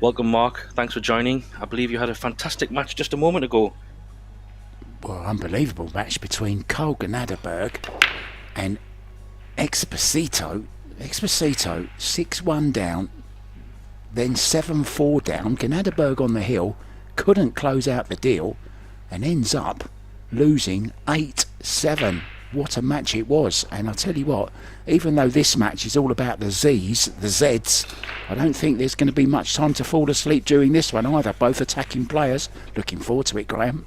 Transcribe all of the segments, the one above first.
Welcome, Mark. Thanks for joining. I believe you had a fantastic match just a moment ago. Well, unbelievable match between Cole Gnaderberg and Exposito. Exposito 6-1 down, then 7-4 down. Gnaderberg on the hill couldn't close out the deal and ends up losing 8-7. What a match it was. And I'll tell you what, even though this match is all about the Zs, I don't think there's going to be much time to fall asleep during this one either. Both attacking players. Looking forward to it, Graham.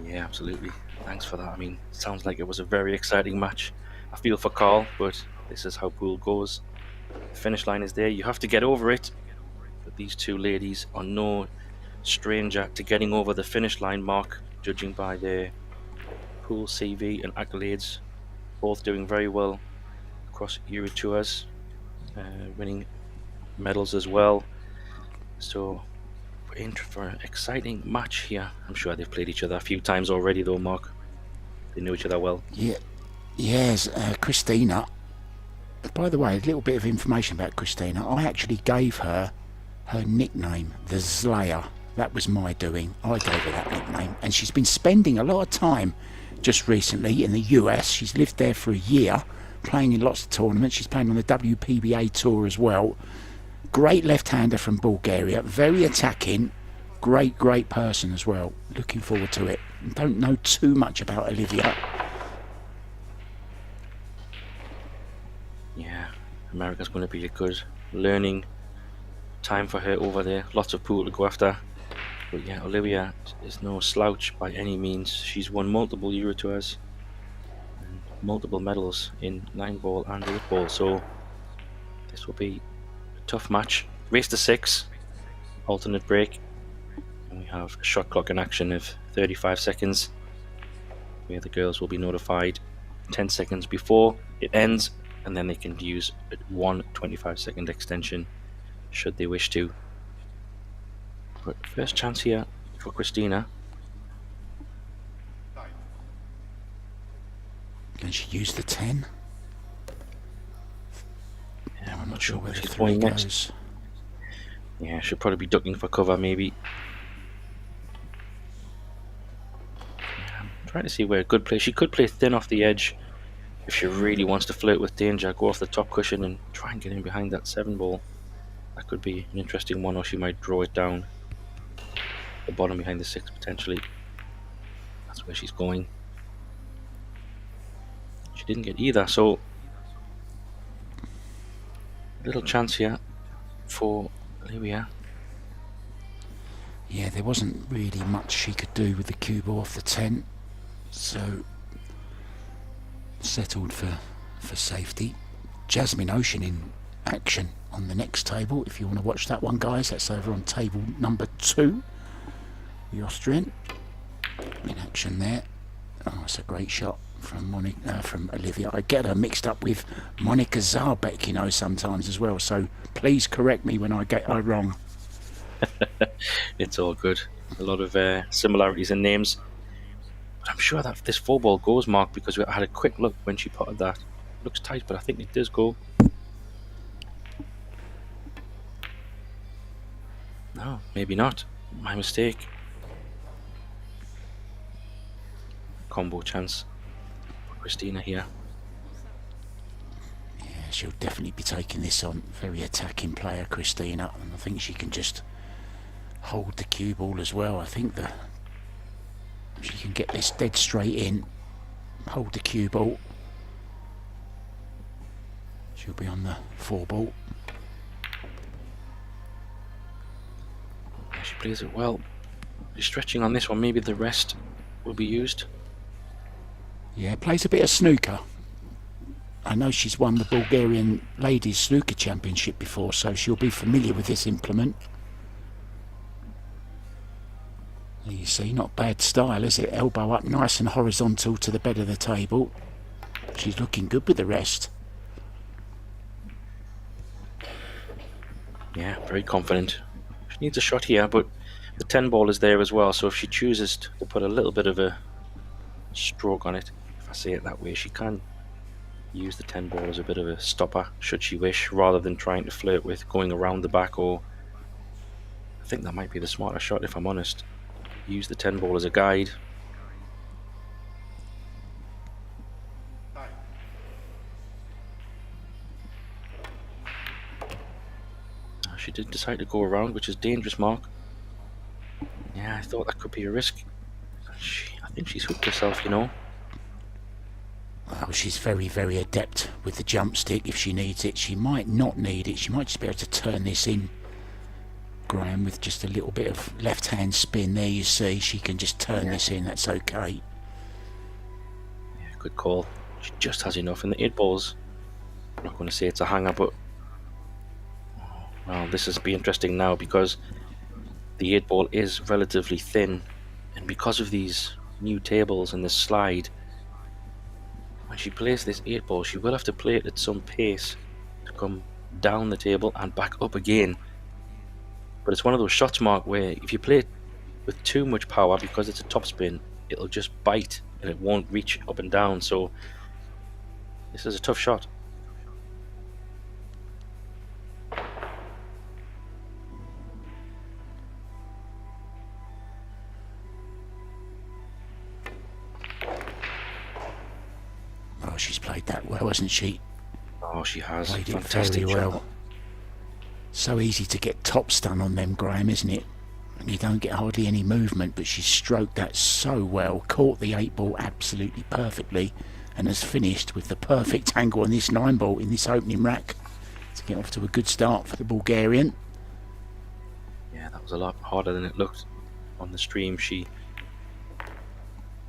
Yeah, absolutely. Thanks for that. I mean, it sounds like it was a very exciting match. I feel for Carl, but this is how pool goes. The finish line is there. You have to get over it. But these two ladies are no stranger to getting over the finish line, Mark, judging by their pool CV and accolades. Both doing very well across Euro Tours, winning medals as well. So we're in for an exciting match here. I'm sure they've played each other a few times already, though, Mark. They know each other well. Yeah, yes, Christina. By the way, a little bit of information about Christina. I actually gave her nickname, the Slayer. That was my doing. I gave her that nickname, and she's been spending a lot of time just recently in the US. She's lived there for a year, playing in lots of tournaments. She's playing on the WPBA tour as well. Great left-hander from Bulgaria, very attacking, great person as well. Looking forward to it. Don't know too much about Oliwia. Yeah, America's going to be a good learning time for her over there. Lots of pool to go after. But yeah, Oliwia is no slouch by any means. She's won multiple Euro Tours and multiple medals in 9-ball and 8-ball. So this will be a tough match. Race to 6, alternate break. And we have a shot clock in action of 35 seconds, where the girls will be notified 10 seconds before it ends, and then they can use one 25-second extension should they wish to. But first chance here for Christina. Can she use the 10? Yeah, I'm not sure where she's going next. Yeah, she'll probably be ducking for cover, maybe. Yeah, I'm trying to see where a good play. She could play thin off the edge if she really wants to flirt with danger. Go off the top cushion and try and get in behind that 7-ball. That could be an interesting one, or she might draw it down the bottom behind the 6 potentially. That's where she's going. She didn't get either, so a little chance here for Oliwia. Yeah, there wasn't really much she could do with the cue ball off the 10, so settled for safety. Jasmine Ocean in action on the next table. If you want to watch that one, guys, that's over on table number 2. The Austrian in action there. Oh, it's a great shot from from Oliwia. I get her mixed up with Monika Zarbek, you know, sometimes as well. So please correct me when I get her wrong. It's all good. A lot of similarities in names. But I'm sure that this 4-ball goes, Mark, because I had a quick look when she potted that. It looks tight, but I think it does go. No, maybe not. My mistake. Combo chance for Christina here. Yeah, she'll definitely be taking this on. Very attacking player, Christina, and I think she can just hold the cue ball as well. I think that she can get this dead straight in, hold the cue ball. She'll be on the 4-ball. Yeah, she plays it well. She's stretching on this one. Maybe the rest will be used. Yeah, plays a bit of snooker. I know she's won the Bulgarian Ladies Snooker Championship before, so she'll be familiar with this implement. There you see, not bad style, is it? Elbow up, nice and horizontal to the bed of the table. She's looking good with the rest. Yeah, very confident. She needs a shot here, but the 10-ball is there as well, so if she chooses to put a little bit of a stroke on it, if I say it that way, she can use the 10-ball as a bit of a stopper, should she wish, rather than trying to flirt with going around the back or I think that might be the smarter shot, if I'm honest. Use the 10 ball as a guide. She did decide to go around, which is dangerous, Mark. Yeah, I thought that could be a risk. I think she's hooked herself, you know. Well, she's very, very adept with the jump stick if she needs it. She might not need it. She might just be able to turn this in, Graham, with just a little bit of left-hand spin. There you see, she can just turn this in. That's okay. Yeah, good call. She just has enough. And the 8 balls, I'm not going to say it's a hanger, but well, this is be interesting now because the 8 ball is relatively thin, and because of these new tables and this slide, when she plays this 8 ball, she will have to play it at some pace to come down the table and back up again. But it's one of those shots, Mark, where if you play it with too much power, because it's a topspin, it'll just bite and it won't reach up and down. So this is a tough shot. Oh, she's played that well, hasn't she? Oh, she has. Played it Fantastic very well. shot. So easy to get top stun on them, Graham, isn't it? You don't get hardly any movement, but she's stroked that so well, caught the 8 ball absolutely perfectly, and has finished with the perfect angle on this 9 ball in this opening rack to get off to a good start for the Bulgarian. Yeah, that was a lot harder than it looked on the stream. She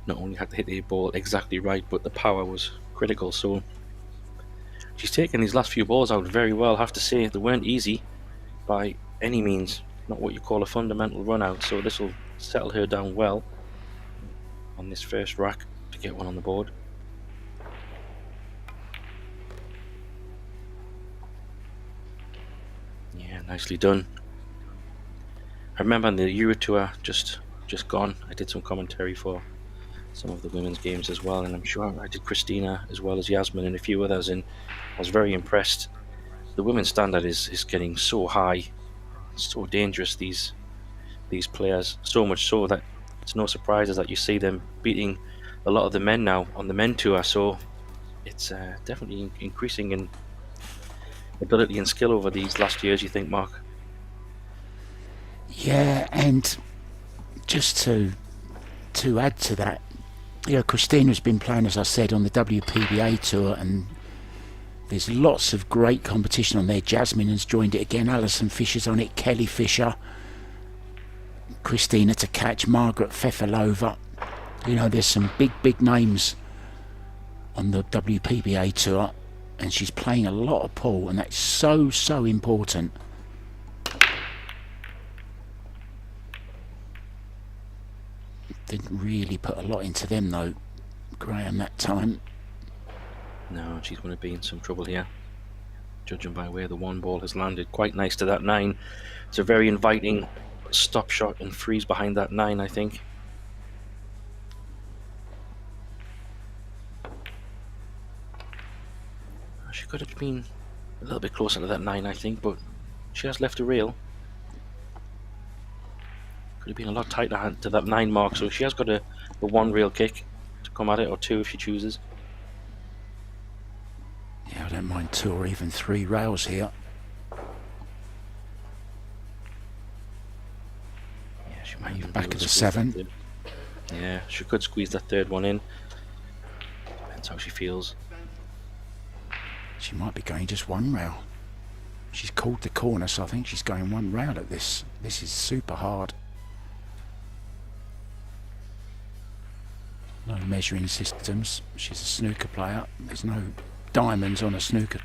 not only had to hit the 8 ball exactly right, but the power was critical. So she's taken these last few balls out very well, I have to say. They weren't easy by any means, not what you call a fundamental run out, so this will settle her down well on this first rack to get one on the board. Yeah, nicely done. I remember on the Euro Tour just gone, I did some commentary for some of the women's games as well, and I'm sure I did Christina as well as Yasmin and a few others, and I was very impressed. The women's standard is getting so high, so dangerous, these players, so much so that it's no surprises that you see them beating a lot of the men now on the men tour. So it's definitely increasing in ability and skill over these last years, you think, Mark? Yeah, and just to add to that, you know, Christina's been playing, as I said, on the WPBA tour, and there's lots of great competition on there. Jasmine has joined it again, Alison Fisher's on it, Kelly Fisher, Christina to catch, Margaret Fefilova. You know, there's some big names on the WPBA tour, and she's playing a lot of pool, and that's so important. Didn't really put a lot into them though, Graham, that time. No, she's going to be in some trouble here, judging by where the 1 ball has landed. Quite nice to that 9. It's a very inviting stop shot and freeze behind that 9, I think. She could have been a little bit closer to that 9, I think, but she has left a rail. Could have been a lot tighter to that 9 mark, so she has got a 1 rail kick to come at it, or 2 if she chooses. Yeah, I don't mind 2 or even 3 rails here. Yeah, she might even back at the 7. Yeah, she could squeeze that 3rd one in. Depends how she feels. She might be going just 1 rail. She's called the corner, so I think she's going 1 rail at this. This is super hard. No measuring systems. She's a snooker player. There's no diamonds on a snooker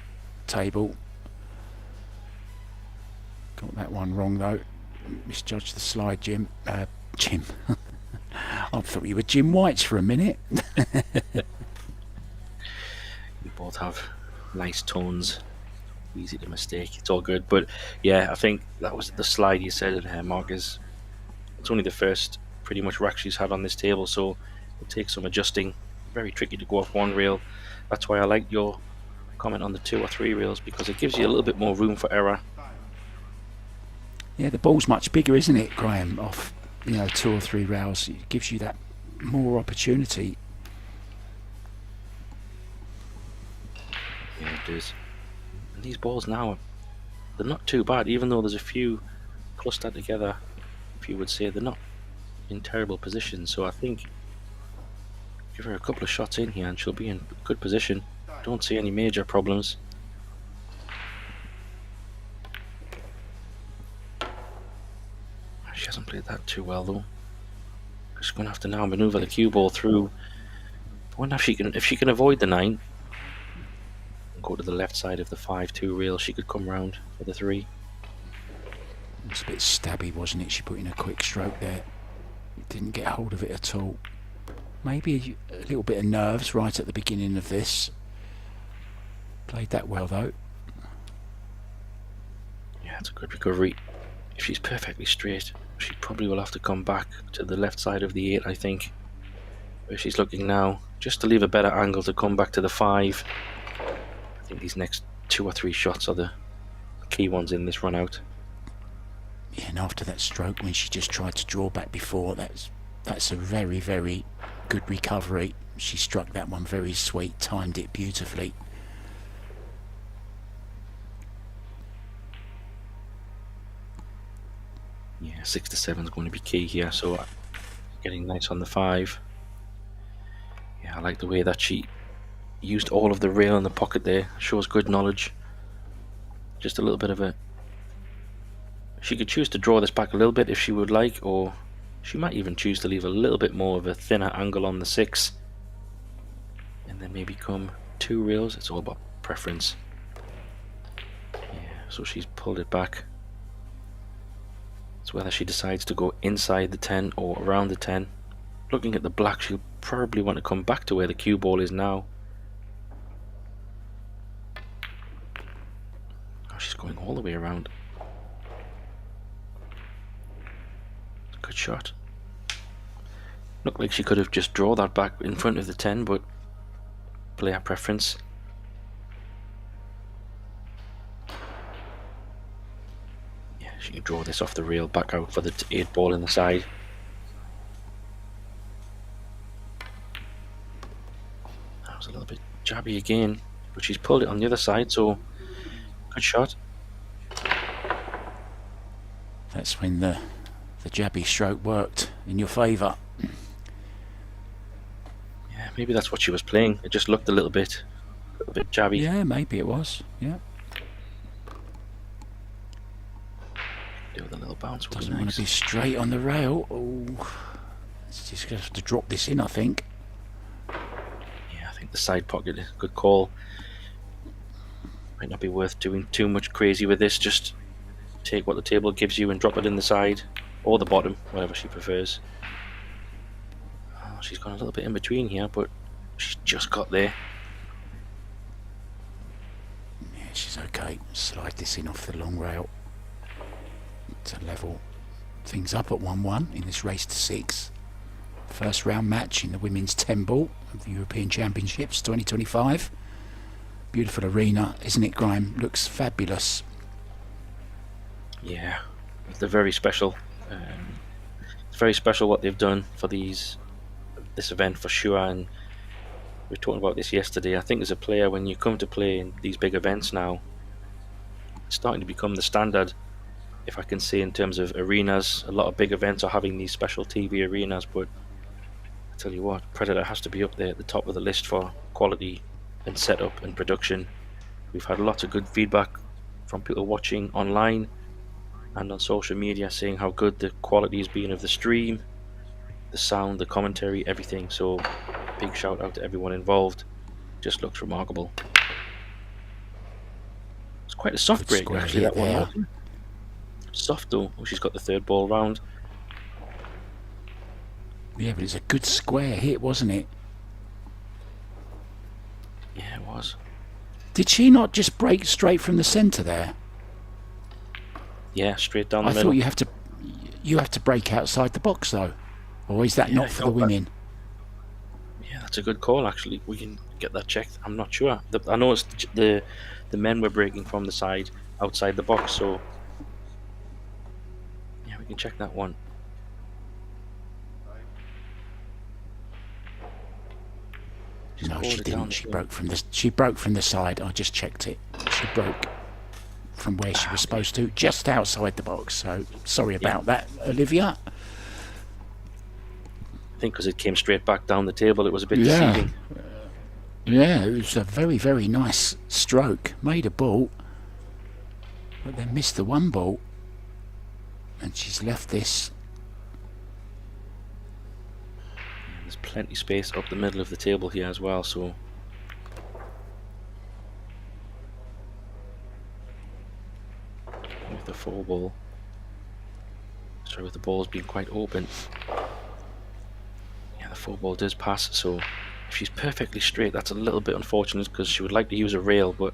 table. Got that one wrong though. Misjudged the slide, Jim. Jim. I thought you were Jim White's for a minute. We both have nice tones. Easy to mistake. It's all good. But yeah, I think that was the slide you said in Mark. It's only the first pretty much rack she's had on this table, so it'll take some adjusting. Very tricky to go off 1 rail. That's why I like your comment on the 2 or 3 rails, because it gives you a little bit more room for error. Yeah, the ball's much bigger, isn't it, Graham? Off, 2 or 3 rails, it gives you that more opportunity. Yeah, it is. And these balls now, they're not too bad, even though there's a few clustered together. If you would say, they're not in terrible position. So I think give her a couple of shots in here and she'll be in good position. Don't see any major problems. She hasn't played that too well though. She's going to have to now maneuver the cue ball through. I wonder if she can avoid the 9 and go to the left side of the 5-2 rail. She could come round for the 3. It's a bit stabby, wasn't it? She put in a quick stroke there. Didn't get hold of it at all. Maybe a little bit of nerves right at the beginning of this. Played that well though. Yeah, it's a good recovery. If she's perfectly straight, she probably will have to come back to the left side of the 8, I think. Where she's looking now, just to leave a better angle to come back to the 5. I think these next 2 or 3 shots are the key ones in this run out. Yeah, and after that stroke, when she just tried to draw back before, that's a very, very good recovery. She struck that one very sweet, timed it beautifully. Yeah, 6 to 7 is going to be key here, so getting nice on the 5. Yeah, I like the way that she used all of the rail in the pocket there. Shows good knowledge. Just a little bit of a... She could choose to draw this back a little bit if she would like, or she might even choose to leave a little bit more of a thinner angle on the 6. And then maybe come 2 rails. It's all about preference. Yeah, so she's pulled it back. It's whether she decides to go inside the 10 or around the 10. Looking at the black, she'll probably want to come back to where the cue ball is now. Oh, she's going all the way around. Good shot. Looked like she could have just drawn that back in front of the 10, but player preference. Yeah, she can draw this off the rail back out for the 8 ball in the side. That was a little bit jabby again, but she's pulled it on the other side, so good shot. That's when the jabby stroke worked in your favour. Yeah, maybe that's what she was playing. It just looked a little bit jabby. Yeah, maybe it was. Yeah. Do with a little bounce. Doesn't want to be straight on the rail. Oh, it's just going to have to drop this in, I think. Yeah, I think the side pocket is a good call. Might not be worth doing too much crazy with this. Just take what the table gives you and drop it in the side. Or the bottom, whatever she prefers. Oh, she's gone a little bit in between here, but she's just got there. Yeah, she's okay. Slide this in off the long rail to level things up at 1-1 in this race to 6. First round match in the women's 10 ball of the European Championships 2025. Beautiful arena, isn't it, Graham? Looks fabulous. Yeah, they're very special. It's very special what they've done for this event for sure, and we were talking about this yesterday. I think as a player, when you come to play in these big events now, it's starting to become the standard, if I can say, in terms of arenas. A lot of big events are having these special TV arenas, but I tell you what, Predator has to be up there at the top of the list for quality and setup and production. We've had lots of good feedback from people watching online and on social media, saying how good the quality has been of the stream, the sound, the commentary, everything. So big shout out to everyone involved. Just looks remarkable. It's quite a soft break actually, that one. Wasn't it? Soft though. Oh, she's got the 3rd ball round. Yeah, but it's a good square hit, wasn't it? Yeah, it was. Did she not just break straight from the centre there? Yeah, straight down the middle. I thought you have to break outside the box though, or is that not for the women? Yeah, that's a good call actually. We can get that checked. I'm not sure. I know it's the men were breaking from the side outside the box, so can check that one. She's No, called she it down didn't. She again. broke from the side. I just checked it. She broke from where she was supposed to, just outside the box. So sorry about that, Oliwia. I think because it came straight back down the table, it was a bit Yeah. deceiving. Yeah, it was a very, very nice stroke. Made a ball, but then missed the one ball, and she's left this. There's plenty space up the middle of the table here as well, so with the 4 ball, so with the ball's been quite open. Yeah, the 4 ball does pass, so if she's perfectly straight, that's a little bit unfortunate because she would like to use a rail, but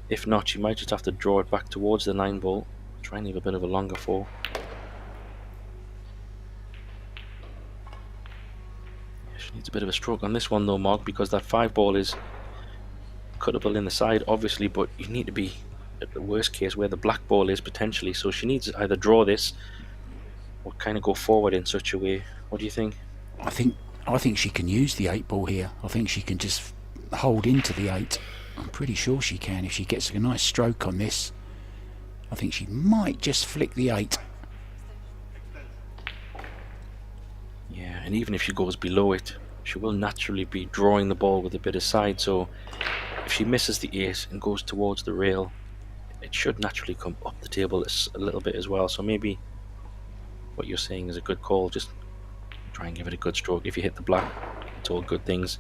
if not, she might just have to draw it back towards the 9 ball, try and leave a bit of a longer 4. She needs a bit of a stroke on this one though, Mark, because that 5 ball is cuttable in the side, obviously, but you need to be at the worst case where the black ball is potentially. So she needs to either draw this or kind of go forward in such a way. What do you think? I think she can use the 8 ball here. I think she can just hold into the 8. I'm pretty sure she can if she gets a nice stroke on this. I think she might just flick the 8. Yeah, and even if she goes below it, she will naturally be drawing the ball with a bit of side. So if she misses the 8 and goes towards the rail, it should naturally come up the table a little bit as well. So maybe what you're saying is a good call. Just try and give it a good stroke. If you hit the black, it's all good things.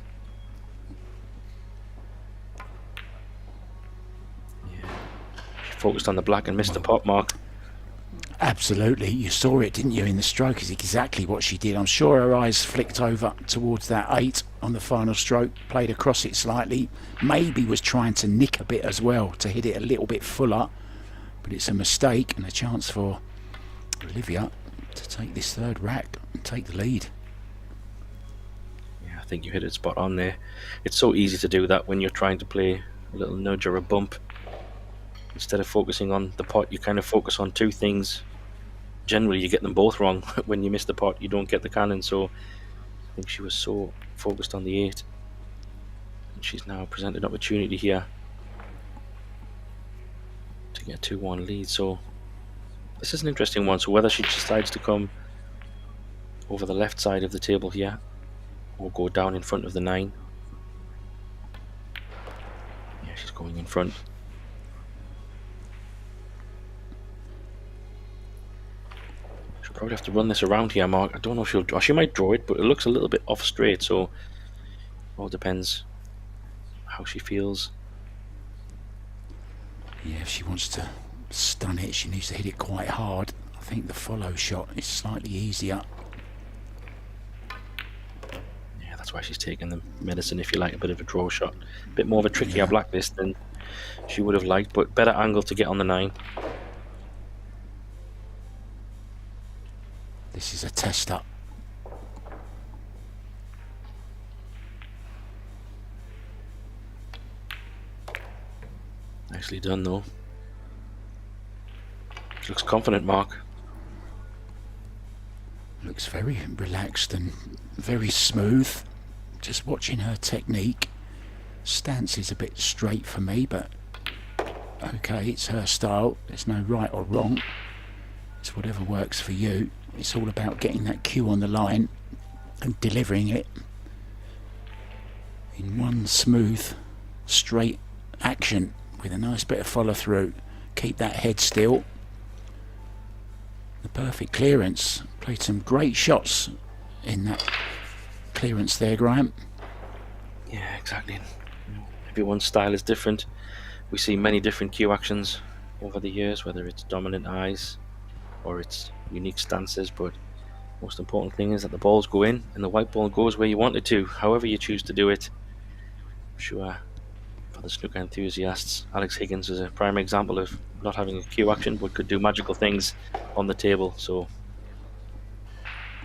Yeah, she focused on the black and missed the pot, Mark. Absolutely, you saw it, didn't you, in the stroke? Is exactly what she did. I'm sure her eyes flicked over towards that 8 on the final stroke, played across it slightly, maybe was trying to nick a bit as well to hit it a little bit fuller, but it's a mistake and a chance for Oliwia to take this 3rd rack and take the lead. Yeah, I think you hit it spot on there. It's so easy to do that when you're trying to play a little nudge or a bump. Instead of focusing on the pot, you kind of focus on 2 things. Generally, you get them both wrong. When you miss the pot, you don't get the cannon. So I think she was so focused on the 8. And she's now presented an opportunity here to get a 2-1 lead. So this is an interesting one. So whether she decides to come over the left side of the table here or go down in front of the 9. Yeah, she's going in front. Probably have to run this around here, Mark. I don't know if she'll draw. She might draw it, but it looks a little bit off straight, so it all depends how she feels. Yeah, if she wants to stun it, she needs to hit it quite hard. I think the follow shot is slightly easier. Yeah, that's why she's taking the medicine, if you like, a bit of a draw shot. A bit more of a trickier blacklist than she would have liked, but better angle to get on the 9. This is a tester. Nicely done, though. She looks confident, Mark. Looks very relaxed and very smooth. Just watching her technique. Stance is a bit straight for me, but okay, it's her style. There's no right or wrong. It's whatever works for you. It's all about getting that cue on the line and delivering it in one smooth, straight action with a nice bit of follow through. Keep that head still. The perfect clearance. Played some great shots in that clearance there, Graham. Yeah, exactly. Everyone's style is different. We see many different cue actions over the years, whether it's dominant eyes or it's unique stances, but most important thing is that the balls go in and the white ball goes where you want it to, however you choose to do it. I'm sure for the snooker enthusiasts, Alex Higgins is a prime example of not having a cue action but could do magical things on the table. So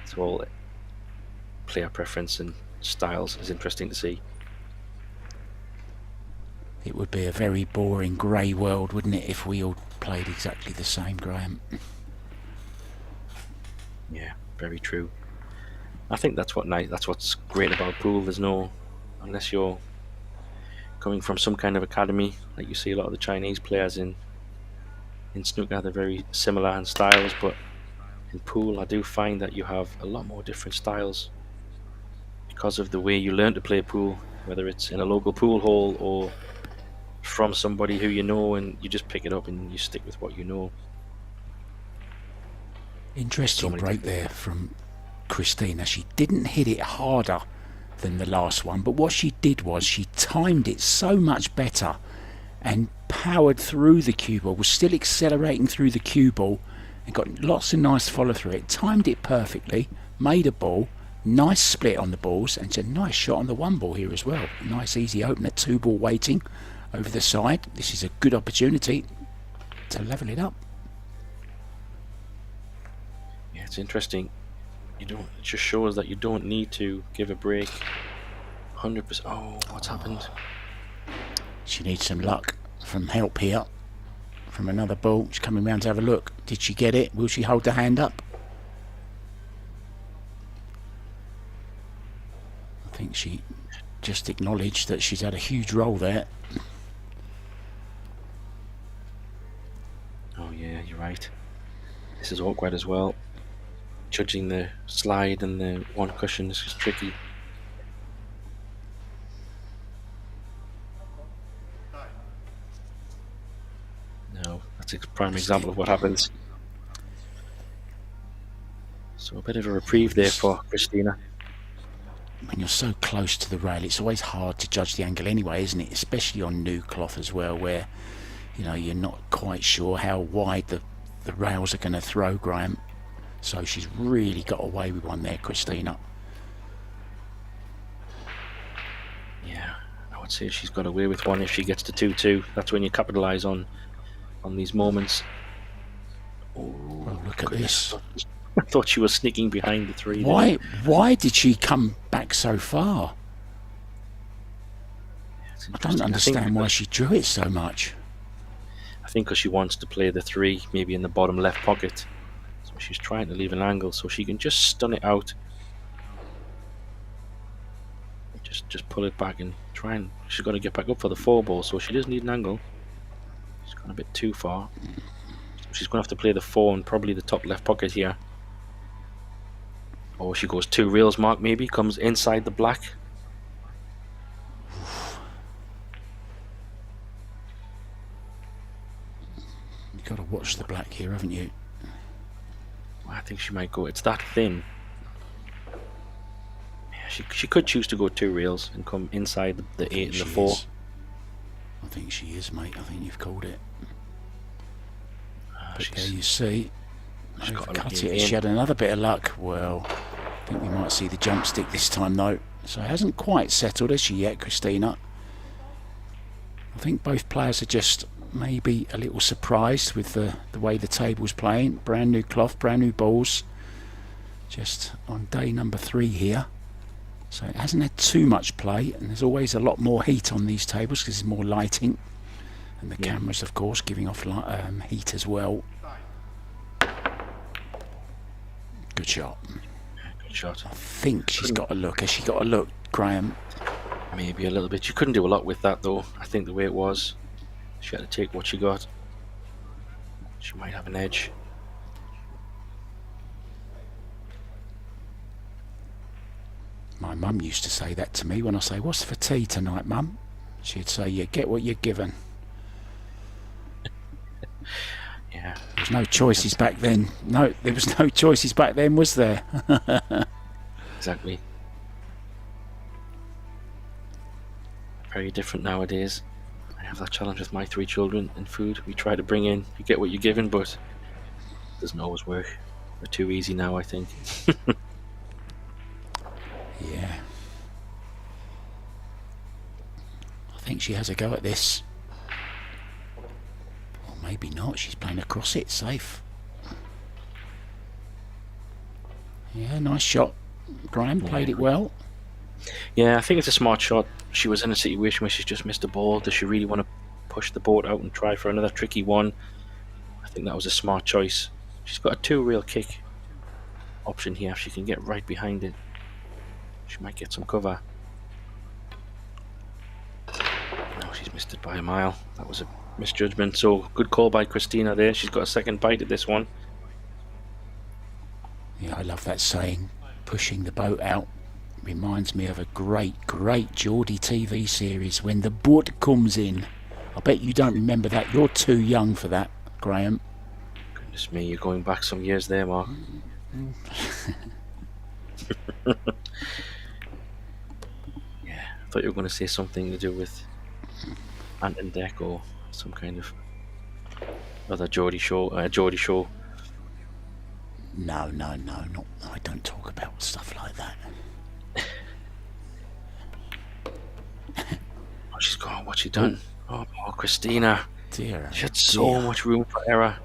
it's all player preference and styles is interesting to see. It would be a very boring grey world, wouldn't it, if we all played exactly the same, Graham? very true. I think that's what's great about pool. There's no, unless you're coming from some kind of academy, like you see a lot of the Chinese players in snooker, they're very similar in styles, but in pool I do find that you have a lot more different styles because of the way you learn to play pool, whether it's in a local pool hall or from somebody who you know, and you just pick it up and you stick with what you know. Interesting break there from Christina. She didn't hit it harder than the last one, but what she did was she timed it so much better and powered through the cue ball, was still accelerating through the cue ball and got lots of nice follow through it, timed it perfectly, made a ball, nice split on the balls, and it's a nice shot on the one ball here as well. Nice easy opener, two ball waiting over the side. This is a good opportunity to level it up. Yeah, it's interesting. It just shows that you don't need to give a break 100%. Oh, what's happened? She needs some luck from help here from another ball. She's coming round to have a look. Did she get it? Will she hold the hand up? I think she just acknowledged that she's had a huge roll there. Oh yeah, you're right. This is awkward as well. Judging the slide and the one cushion is just tricky. No, that's a prime example of what happens. So a bit of a reprieve there for Christina. When you're so close to the rail, it's always hard to judge the angle anyway, isn't it? Especially on new cloth as well, where you're not quite sure how wide the rails are going to throw, Graham. So she's really got away with one there, Christina. Yeah, I would say she's got away with one if she gets to 2-2. That's when you capitalise on these moments. Oh, look at this. I thought she was sneaking behind the three. Why did she come back so far? I don't understand why she drew it so much. I think because she wants to play the three, maybe in the bottom left pocket. So she's trying to leave an angle so she can just stun it out. Just pull it back and try and... She's got to get back up for the four ball, so she does need an angle. She's gone a bit too far. So she's going to have to play the four and probably the top left pocket here. Or she goes 2 reels mark, maybe, comes inside the black. You've got to watch the black here, haven't you? Well, I think she might go... It's that thin. Yeah, she could choose to go 2 reels and come inside the 8 and the 4. I think she is, mate. I think you've called it. But there you see. She's got cut it. She had another bit of luck. Well, I think we might see the jump stick this time, though. So it hasn't quite settled, has she yet, Christina? I think both players are just maybe a little surprised with the way the table's playing. Brand new cloth, brand new balls. Just on day number 3 here. So it hasn't had too much play, and there's always a lot more heat on these tables because there's more lighting. And the cameras, of course, giving off heat as well. Good shot. Good shot. I think she's got a look. Has she got a look, Graham? Maybe a little bit. She couldn't do a lot with that, though. I think the way it was, she had to take what she got. She might have an edge. My mum used to say that to me when I say, "What's for tea tonight, Mum?" She'd say, "You get what you're given." Yeah. There was no choices back then. No, there was no choices back then, was there? Exactly. Very different nowadays. I have that challenge with my 3 children and food. We try to bring in, you get what you're given, but it doesn't always work. They're too easy now, I think. Yeah. I think she has a go at this. Or maybe not. She's playing across it. Safe. Yeah, nice shot. Graham played it well. Yeah, I think it's a smart shot. She was in a situation where she's just missed a ball. Does she really want to push the boat out and try for another tricky one? I think that was a smart choice. She's got a 2 reel kick. option here. If she can get right behind it, she might get some cover. No, she's missed it by a mile. That was a misjudgment. So good call by Christina there. She's got a second bite at this one. Yeah, I love that saying, pushing the boat out. Reminds me of a great Geordie TV series, When the Boat Comes In. I bet you don't remember that. You're too young for that, Graham. Goodness me, you're going back some years there, Mark. Yeah, I thought you were going to say something to do with Ant and Dec or some kind of other Geordie show. No, not. I don't talk about stuff like that. Oh, she's gone. What's she done? Oh, poor Christina. Dear, She had so much room for error.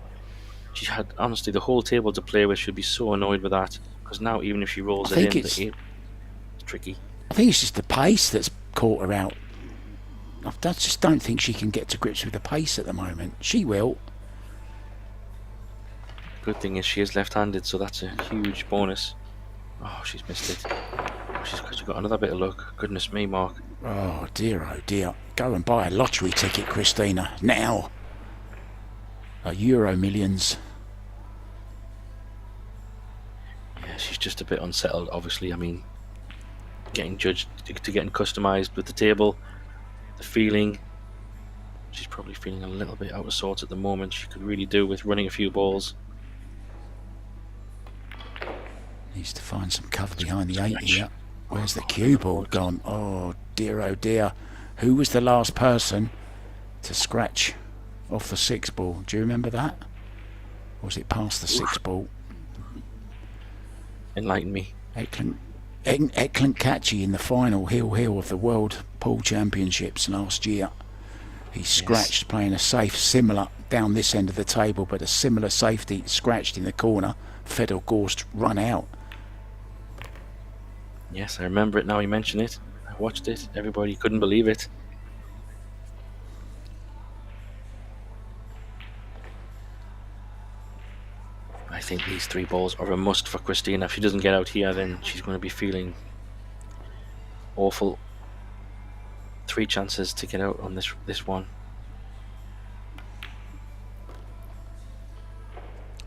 She had, honestly, the whole table to play with. She'd be so annoyed with that. Because now, even if she rolls it in, it's tricky. I think it's just the pace that's caught her out. I just don't think she can get to grips with the pace at the moment. She will. Good thing is she is left-handed, so that's a huge bonus. Oh, she's missed it. Oh, she's got another bit of luck. Goodness me, Mark. Oh dear. Go and buy a lottery ticket, Christina, now. A Euro Millions. Yeah, she's just a bit unsettled, obviously. I mean, getting judged to getting customised with the table, the feeling. She's probably feeling a little bit out of sorts at the moment. She could really do with running a few balls. Needs to find some cover behind the 8 here. Where's the cue ball gone? Oh dear. Who was the last person to scratch off the 6 ball? Do you remember that? Or was it past the 6 ball? Enlighten me. Eklund Catchy in the final heel of the World Pool Championships last year. He scratched, playing a safe, similar down this end of the table, but a similar safety, scratched in the corner. Fedor Gorst run out. Yes, I remember it now you mention it. I watched it. Everybody couldn't believe it. I think these 3 balls are a must for Christina. If she doesn't get out here, then she's going to be feeling awful. 3 chances to get out on this one.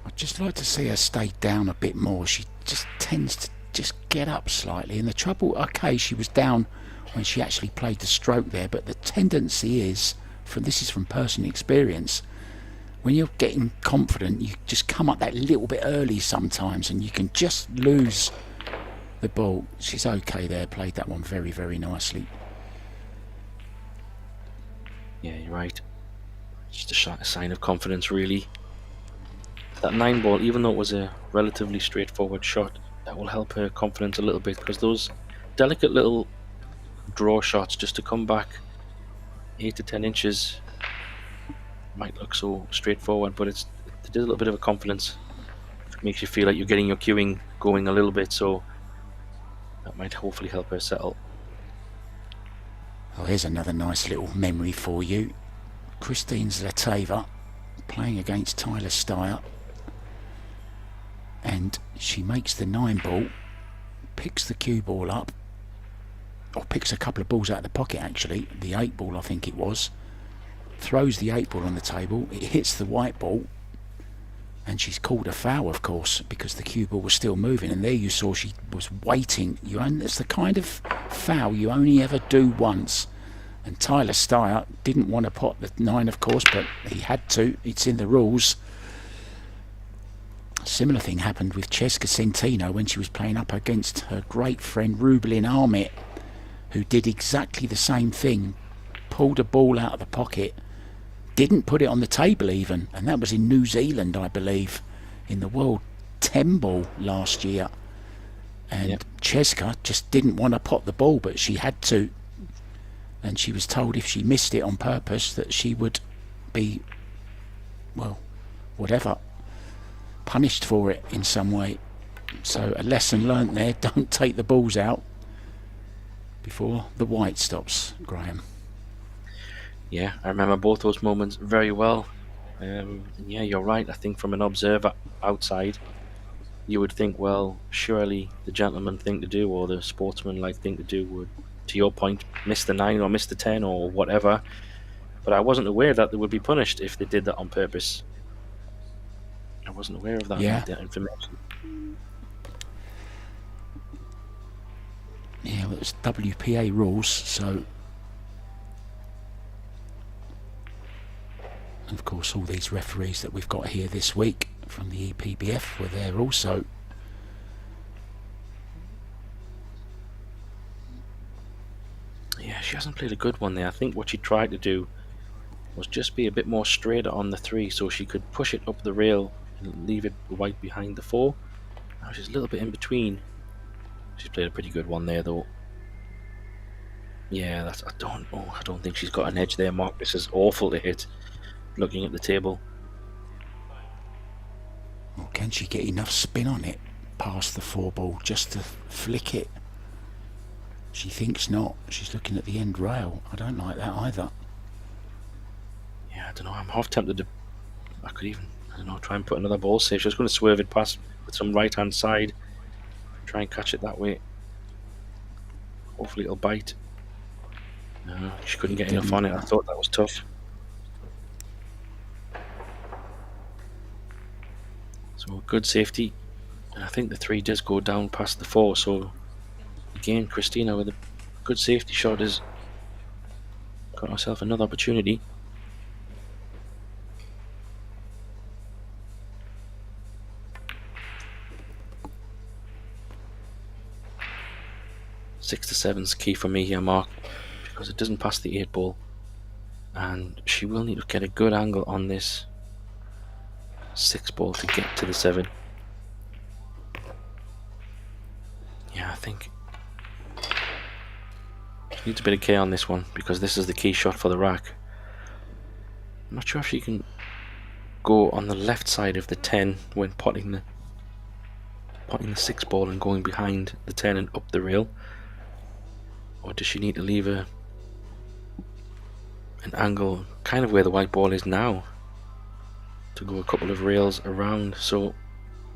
I'd just like to see her stay down a bit more. She just tends to just get up slightly, and the trouble, okay, she was down when she actually played the stroke there, but the tendency is, this is from personal experience, when you're getting confident, you just come up that little bit early sometimes, and you can just lose the ball. She's okay there, played that one very nicely. Yeah, you're right. Just a sign of confidence, really. That 9 ball, even though it was a relatively straightforward shot, that will help her confidence a little bit, because those delicate little draw shots, just to come back 8 to 10 inches, might look so straightforward, but it is a little bit of a confidence. It makes you feel like you're getting your cueing going a little bit, so that might hopefully help her settle. Oh, here's another nice little memory for you. Christine ZLATEVA playing against Tyler Steyer, and she makes the 9 ball, picks the cue ball up, or picks a couple of balls out of the pocket actually, the 8 ball I think it was, throws the 8 ball on the table, it hits the white ball, and she's called a foul, of course, because the cue ball was still moving, and there you saw she was waiting. It's the kind of foul you only ever do once, and Tyler Steyer didn't want to pot the 9, of course, but he had to. It's in the rules. A similar thing happened with Cesca Centino when she was playing up against her great friend Rublin Aramith, who did exactly the same thing, pulled a ball out of the pocket, didn't put it on the table even, and that was in New Zealand, I believe, in the World 10 ball last year. And Cesca just didn't want to pot the ball, but she had to, and she was told if she missed it on purpose that she would be, well, whatever, punished for it in some way. So a lesson learnt there, don't take the balls out before the white stops, Graham. Yeah, I remember both those moments very well. Yeah, you're right. I think from an observer outside, you would think, well, surely the gentleman thing to do, or the sportsman-like thing to do, would, to your point, miss the 9 or miss the 10 or whatever. But I wasn't aware that they would be punished if they did that on purpose. I wasn't aware of that, Yeah. that information. Yeah, well, it's WPA rules, so... And of course, all these referees that we've got here this week from the EPBF were there also. Yeah, she hasn't played a good one there. I think what she tried to do was just be a bit more straighter on the 3 so she could push it up the rail and leave it white behind the 4. Now she's a little bit in between. She's played a pretty good one there though. Yeah, that's, I don't think she's got an edge there, Mark. This is awful to hit, looking at the table. Well, can she get enough spin on it past the 4 ball just to flick it? She thinks not. She's looking at the end rail. I don't like that either. Yeah, I don't know. I'm half tempted to. I could even, I don't know, try and put another ball safe. She's going to swerve it past with some right hand side. Try and catch it that way. Hopefully it'll bite. No, she couldn't get enough on it. I thought that was tough. So good safety. And I think the 3 does go down past the 4. So again, Christina with a good safety shot has got herself another opportunity. Six to 7's key for me here, Mark, because it doesn't pass the 8 ball, and she will need to get a good angle on this 6 ball to get to the 7. Yeah, I think she needs a bit of care on this one because this is the key shot for the rack. I'm not sure if she can go on the left side of the 10 when potting the 6 ball and going behind the 10 and up the rail. Or does she need to leave an angle kind of where the white ball is now to go a couple of rails around? So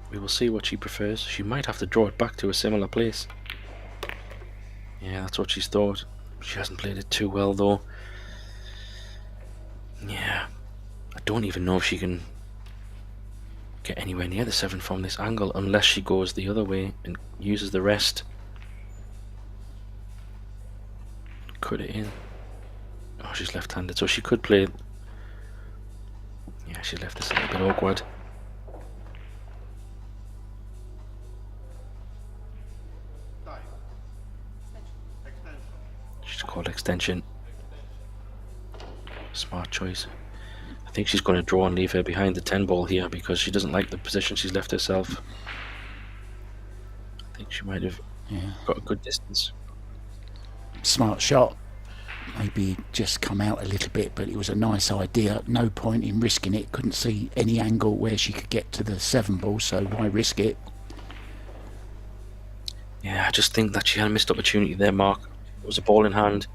we will see what she prefers. She might have to draw it back to a similar place. Yeah, that's what she's thought. She hasn't played it too well though. Yeah, I don't even know if she can get anywhere near the 7 from this angle unless she goes the other way and uses the rest. Cut it in. Oh, she's left-handed, so she could play. Yeah, she left this a little bit awkward. She's called extension. Smart choice. I think she's going to draw and leave her behind the 10 ball here because she doesn't like the position she's left herself. I think she might have got a good distance. Smart shot. Maybe just come out a little bit, but it was a nice idea. No point in risking it. Couldn't see any angle where she could get to the 7 ball, so why risk it? Yeah, I just think that she had a missed opportunity there, Mark. It was a ball in hand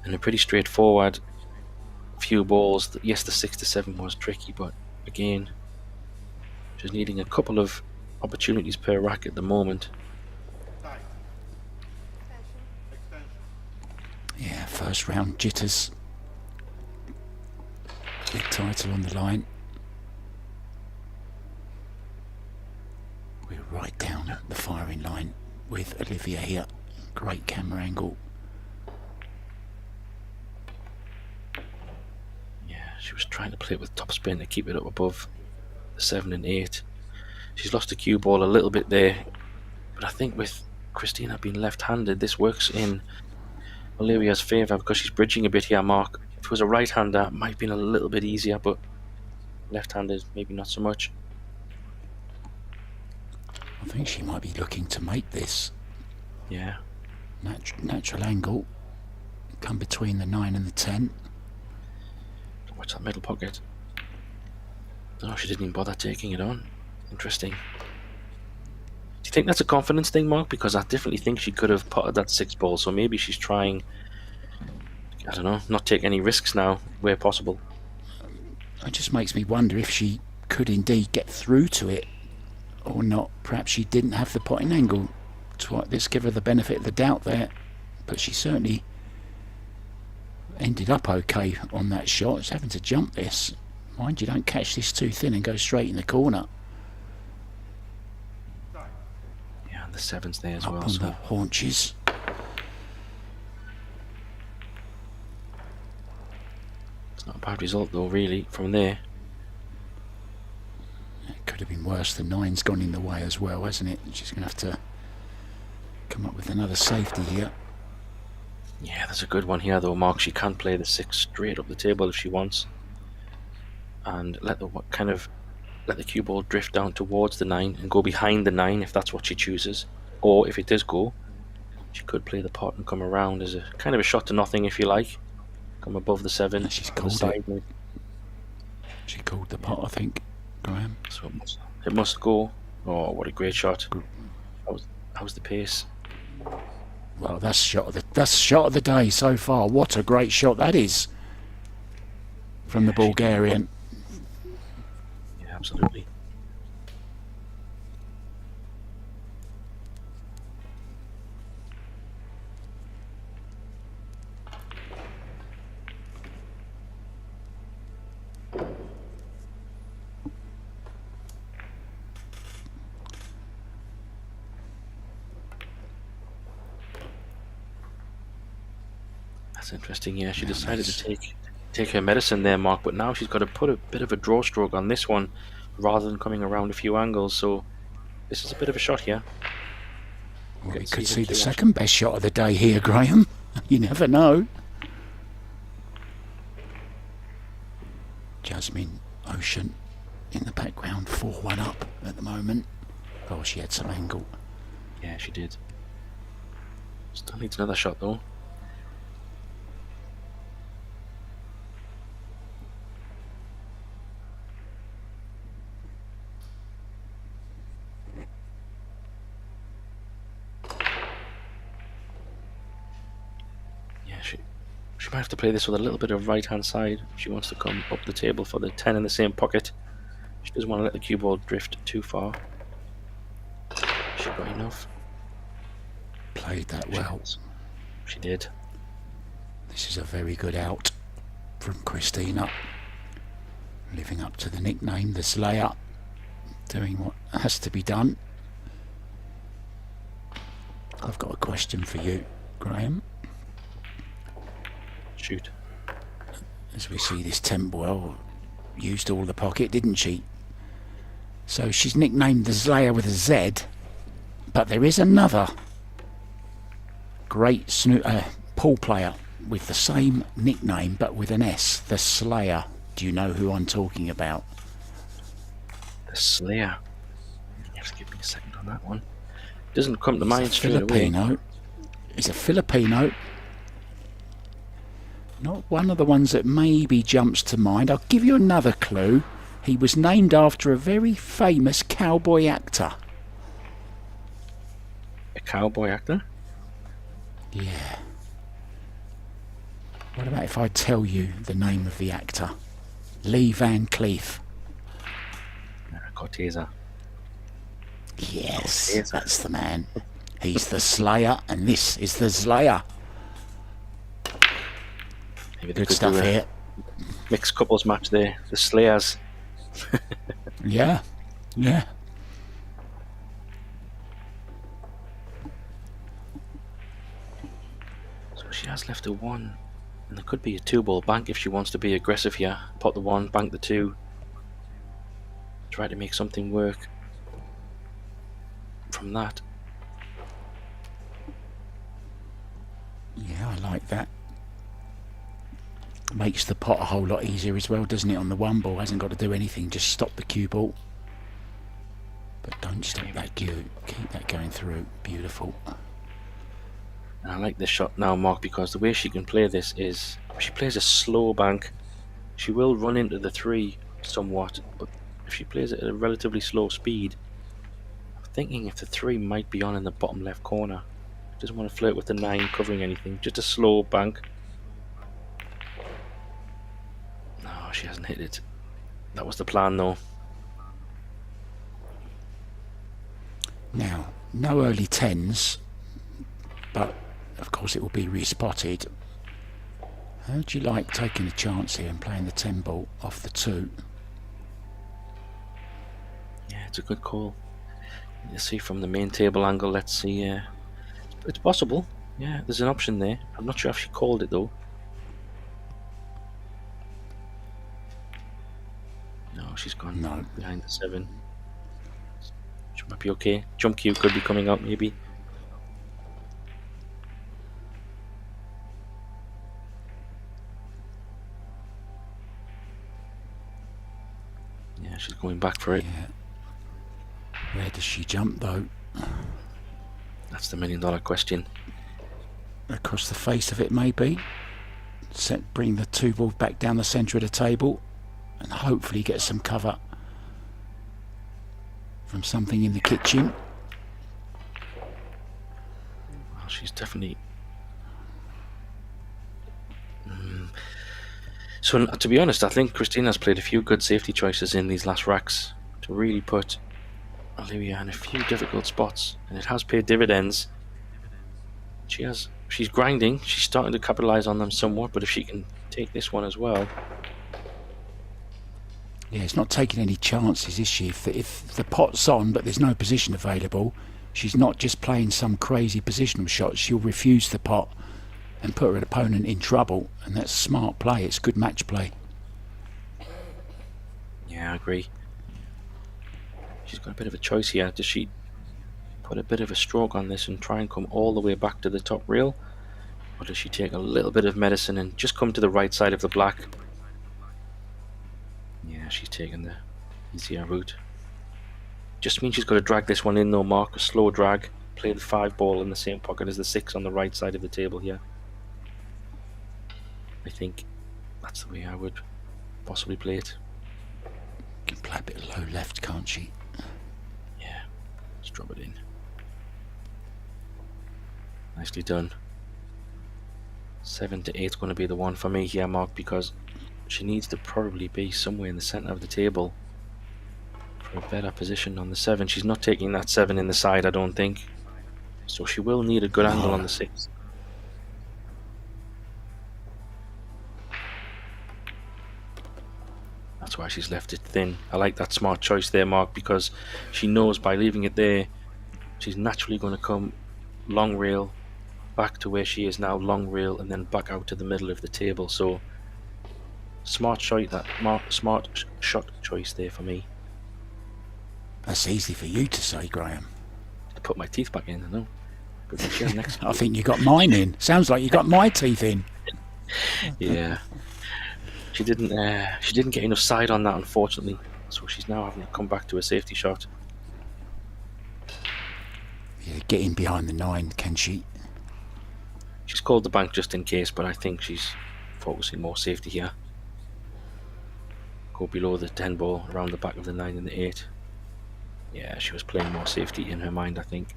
and a pretty straightforward few balls. Yes, the 6 to 7 was tricky, but again, she's needing a couple of opportunities per rack at the moment. Yeah, first round jitters. Big title on the line. We're right down the firing line with Oliwia here. Great camera angle. Yeah, she was trying to play it with topspin to keep it up above the 7 and 8. She's lost the cue ball a little bit there, but I think with Christina being left-handed, this works in Oliwia's favour because she's bridging a bit here, Mark. If it was a right-hander, it might have been a little bit easier, but left-handed, maybe not so much. I think she might be looking to make this. Yeah. Natural angle. Come between the 9 and the 10. Watch that middle pocket. Oh, she didn't even bother taking it on. Interesting. Do you think that's a confidence thing, Mark? Because I definitely think she could have potted that 6 ball, so maybe she's trying, I don't know, not take any risks now where possible. It just makes me wonder if she could indeed get through to it or not. Perhaps she didn't have the potting angle. Let's give her the benefit of the doubt there. But she certainly ended up okay on that shot. It's having to jump this. Mind you, don't catch this too thin and go straight in the corner. Yeah, and the 7's there as Up well. on So the haunches. it's not a bad result though, really, from there. It could have been worse. The 9's gone in the way as well, hasn't it? She's going to have to come up with another safety here. Yeah, there's a good one here though, Mark. She can play the 6 straight up the table if she wants, and let the cue ball drift down towards the 9 and go behind the 9 if that's what she chooses. Or if it does go, she could play the pot and come around as a kind of a shot to nothing, if you like. Come above the 7. She's on the called side, it. She called the pot, I think, Graham. So it must go. Oh, what a great shot! That was the pace. Well, that's shot of the day so far. What a great shot that is from the Bulgarian. Yeah, absolutely. That's interesting. Yeah, she decided to take her medicine there, Mark, but now she's got to put a bit of a draw stroke on this one rather than coming around a few angles. So this is a bit of a shot here. Well, we could see the second best shot of the day here, Graham. You never know. Jasmine Ocean in the background, 4-1 up at the moment. Oh, she had some angle. Yeah, she did. Still needs another shot though. She might have to play this with a little bit of right hand side if she wants to come up the table for the 10 in the same pocket. She doesn't want to let the cue ball drift too far. She got enough. Played that well. She did. This is a very good out from Christina. Living up to the nickname, the Slayer. Doing what has to be done. I've got a question for you, Graham. Shoot. As we see, this Temple used all the pocket, didn't she? So she's nicknamed the Slayer with a Z, but there is another great pool player with the same nickname but with an S, the Slayer. Do you know who I'm talking about? The Slayer. You have to give me a second on that one. Doesn't come to mind straight away. He's a Filipino. Not one of the ones that maybe jumps to mind. I'll give you another clue. He was named after a very famous cowboy actor. A cowboy actor? Yeah. What about if I tell you the name of the actor? Lee Van Cleef. Corteza. Yes, Corteza. that's the man. He's the Slayer, and this is the Slayer. Good stuff here. Mixed couples match there. The Slayers. Yeah, yeah. So she has left a 1, and there could be a 2-ball bank if she wants to be aggressive here. Pot the 1, bank the 2. Try to make something work from that. Yeah, I like that. Makes the pot a whole lot easier as well, doesn't it? On the 1 ball, hasn't got to do anything, just stop the cue ball. But don't stop that cue, keep that going through. Beautiful. And I like this shot now, Mark, because the way she can play this is, if she plays a slow bank, she will run into the 3 somewhat, but if she plays it at a relatively slow speed, I'm thinking if the 3 might be on in the bottom left corner. Doesn't want to flirt with the 9 covering anything, just a slow bank. No, she hasn't hit it. That was the plan though. Now, no early 10s, but of course it will be respotted. How do you like taking a chance here and playing the 10 ball off the 2? Yeah, it's a good call. Let's see from the main table angle. Let's see. It's possible. Yeah, there's an option there. I'm not sure if she called it though. No, she's gone No. behind the 7. She might be okay. Jump cue could be coming out maybe. Yeah, she's going back for it. Yeah. Where does she jump though? That's the $1 million question. Across the face of it maybe. Bring the 2 ball back down the centre of the table and hopefully get some cover from something in the kitchen. Well, she's definitely... So to be honest, I think Christina's played a few good safety choices in these last racks to really put Oliwia in a few difficult spots, and it has paid dividends. She's grinding, she's starting to capitalise on them somewhat, but if she can take this one as well... Yeah, it's not taking any chances, is she? If the pot's on but there's no position available, she's not just playing some crazy positional shot. She'll refuse the pot and put her opponent in trouble, and that's smart play. It's good match play. Yeah, I agree. She's got a bit of a choice here. Does she put a bit of a stroke on this and try and come all the way back to the top rail, or does she take a little bit of medicine and just come to the right side of the black? Yeah, she's taking the easier route. Just means she's got to drag this one in though, Mark. A slow drag. Play the 5 ball in the same pocket as the 6 on the right side of the table here. I think that's the way I would possibly play it. Can play a bit low left, can't she? Yeah, let's drop it in. Nicely done. 7 to 8 is going to be the one for me here, Mark, because she needs to probably be somewhere in the centre of the table for a better position on the 7. She's not taking that 7 in the side, I don't think. So she will need a good angle on the 6. That's why she's left it thin. I like that smart choice there, Mark, because she knows by leaving it there, she's naturally going to come long rail, back to where she is now, long rail, and then back out to the middle of the table. So, smart shot choice there for me. That's easy for you to say, Graham. To put my teeth back in, I know. But she has next. I think you got mine in. Sounds like you got my teeth in. Yeah. She didn't get enough side on that, unfortunately. So she's now having to come back to a safety shot. Yeah, get in behind the 9, can she? She's called the bank just in case, but I think she's focusing more safety here. Go below the 10 ball, around the back of the 9 and the 8. Yeah, she was playing more safety in her mind, I think.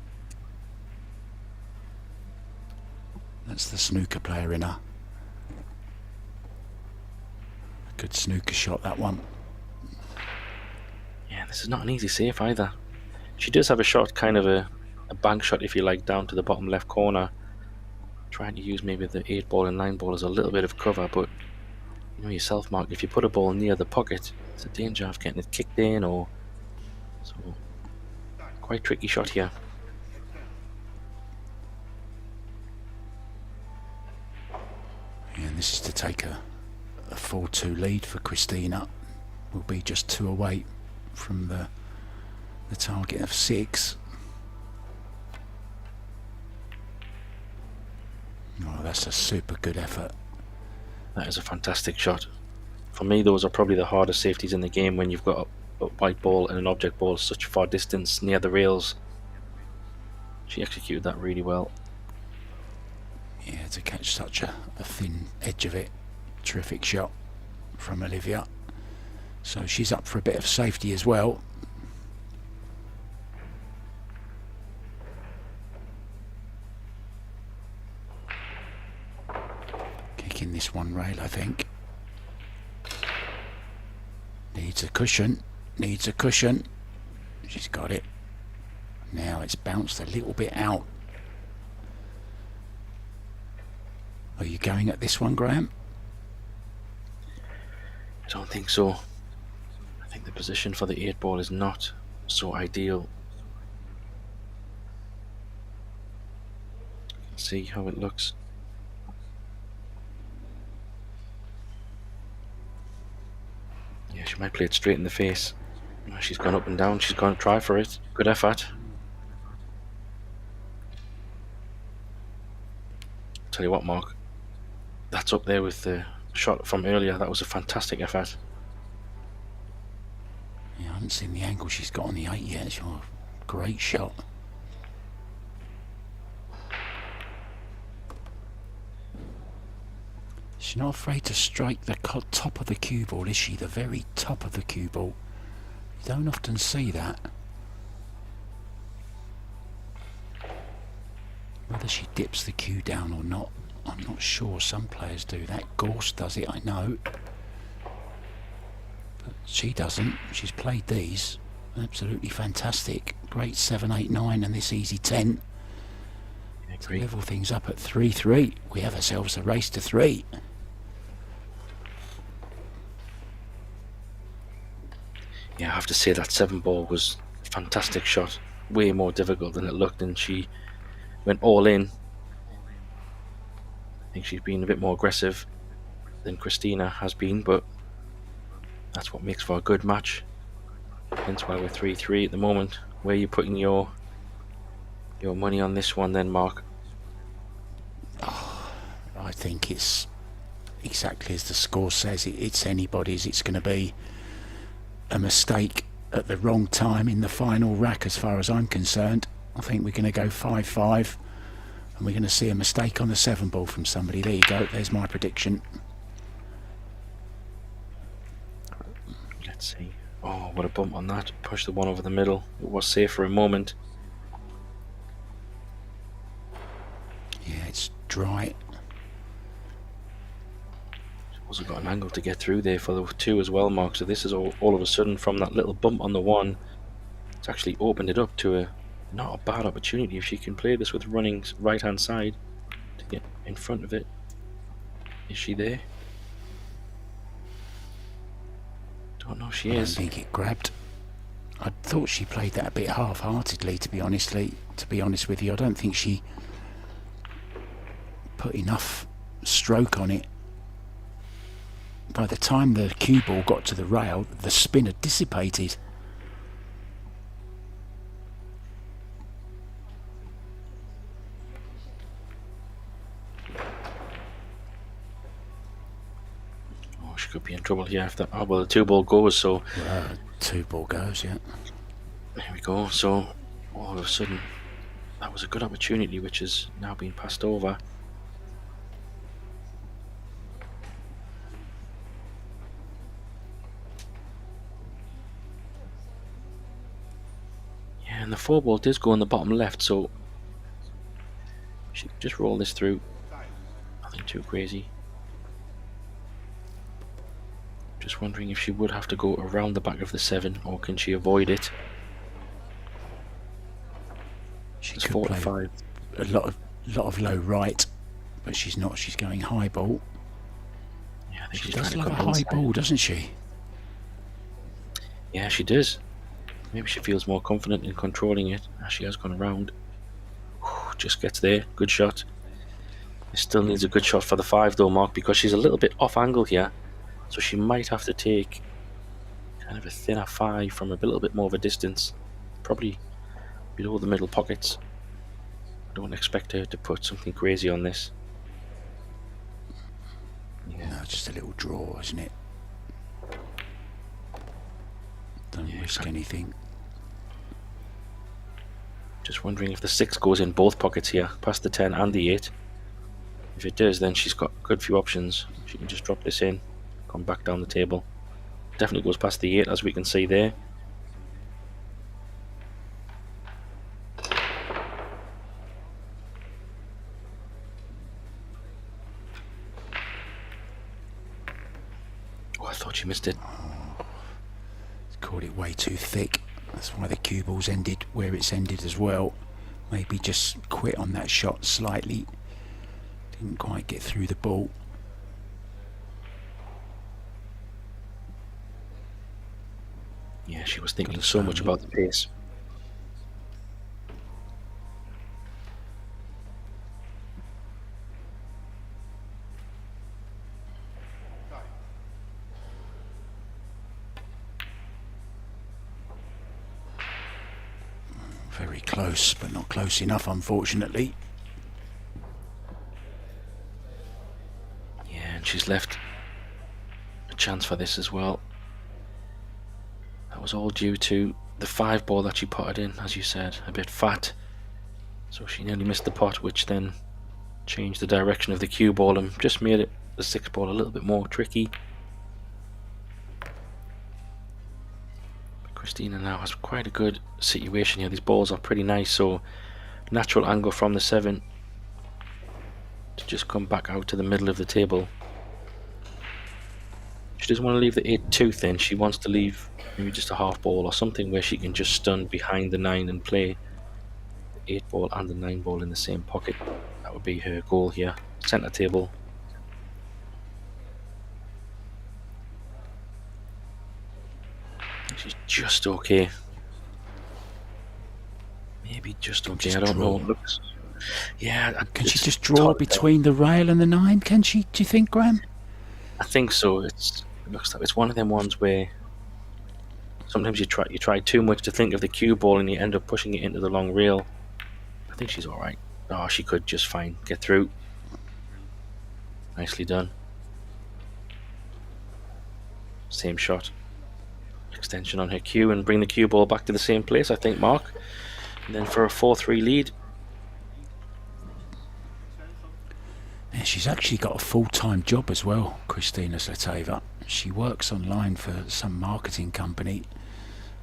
That's the snooker player in her. A good snooker shot, that one. Yeah, this is not an easy save either. She does have a shot, kind of a bank shot, if you like, down to the bottom left corner. Trying to use maybe the 8 ball and 9 ball as a little bit of cover, but you know yourself, Mark, if you put a ball near the pocket, there's a danger of getting it kicked in, or so. Quite tricky shot here. And this is to take a 4-2 lead for Christina. Will be just 2 away from the target of 6. Oh, that's a super good effort. That is a fantastic shot. For me, those are probably the hardest safeties in the game when you've got a white ball and an object ball such far distance near the rails. She executed that really well. Yeah, to catch such a thin edge of it. Terrific shot from Oliwia. So she's up for a bit of safety as well. Kicking this one rail, I think. Needs a cushion. Needs a cushion. She's got it. Now it's bounced a little bit out. Are you going at this one, Graham? I don't think so. I think the position for the 8 ball is not so ideal. Let's see how it looks. Yeah, she might play it straight in the face. She's gone up and down. She's going to try for it. Good effort. Tell you what, Mark, that's up there with the shot from earlier. That was a fantastic effort. Yeah, I haven't seen the angle she's got on the 8 yet. It's a great shot. She's not afraid to strike the top of the cue ball, is she? The very top of the cue ball. You don't often see that. Whether she dips the cue down or not, I'm not sure. Some players do that. Gorse does it, I know. But she doesn't. She's played these. Absolutely fantastic. Great 7, 8, 9 and this easy 10. Yeah, to level things up at 3-3. We have ourselves a race to 3. Yeah, I have to say that 7 ball was a fantastic shot. Way more difficult than it looked, and she went all in. I think she's been a bit more aggressive than Christina has been, but that's what makes for a good match. Hence why we're 3-3 at the moment. Where are you putting your money on this one then, Mark? Oh, I think it's exactly as the score says. It's anybody's. It's going to be a mistake at the wrong time in the final rack as far as I'm concerned. I think we're going to go 5-5 and we're going to see a mistake on the 7 ball from somebody. There you go, there's my prediction. Let's see. Oh, what a bump on that. Push the one over the middle. It was safe for a moment. Yeah, it's dry. Also got an angle to get through there for the 2 as well, Mark. So this is all of a sudden, from that little bump on the 1, it's actually opened it up to not a bad opportunity if she can play this with running right hand side to get in front of it. Is she there? Don't know if she is. I don't think it grabbed. I thought she played that a bit half-heartedly, to be honest with you. I don't think she put enough stroke on it. By the time the cue ball got to the rail, the spin had dissipated. Oh, she could be in trouble here if that. Oh well, the 2 ball goes. So 2 ball goes, yeah. There we go. So all of a sudden, that was a good opportunity, which has now been passed over. And the 4 ball does go on the bottom left, so she can just roll this through. Nothing too crazy. Just wondering if she would have to go around the back of the 7, or can she avoid it? She's 4 to 5. A lot of low right, but she's not. She's going high ball. Yeah, I think She she's does trying to love a come high inside. ball, doesn't she? Yeah, she does. Maybe she feels more confident in controlling it as she has gone around. Just gets there. Good shot. It still needs a good shot for the 5 though, Mark, because she's a little bit off angle here. So she might have to take kind of a thinner 5 from a little bit more of a distance. Probably below the middle pockets. I don't expect her to put something crazy on this. Yeah. No, just a little draw, isn't it? Don't risk anything. Just wondering if the 6 goes in both pockets here, past the 10 and the 8. If it does, then she's got a good few options. She can just drop this in, come back down the table. Definitely goes past the 8, as we can see there. Oh, I thought she missed it. Caught it way too thick. That's why the cue ball's ended where it's ended as well. Maybe just quit on that shot slightly. Didn't quite get through the ball. Yeah, she was thinking so much about the pace. Very close, but not close enough, unfortunately. Yeah, and she's left a chance for this as well. That was all due to the 5 ball that she potted in, as you said, a bit fat. So she nearly missed the pot, which then changed the direction of the cue ball and just made it, the 6 ball, a little bit more tricky. Christina now has quite a good situation here. These balls are pretty nice, so natural angle from the 7 to just come back out to the middle of the table. She doesn't want to leave the 8-2 thin. She wants to leave maybe just a half ball or something where she can just stun behind the 9 and play the 8 ball and the 9 ball in the same pocket. That would be her goal here. Center table. She's just okay. Maybe just okay. I don't know. Looks, yeah. Can she just draw between the rail and the 9? Can she? Do you think, Graham? I think so. It looks like it's one of them ones where sometimes you try too much to think of the cue ball and you end up pushing it into the long rail. I think she's all right. Oh, she could just fine get through. Nicely done. Same shot. Extension on her cue and bring the cue ball back to the same place, I think, Mark. And then for a 4-3 lead. Yeah, she's actually got a full-time job as well, Christina ZLATEVA. She works online for some marketing company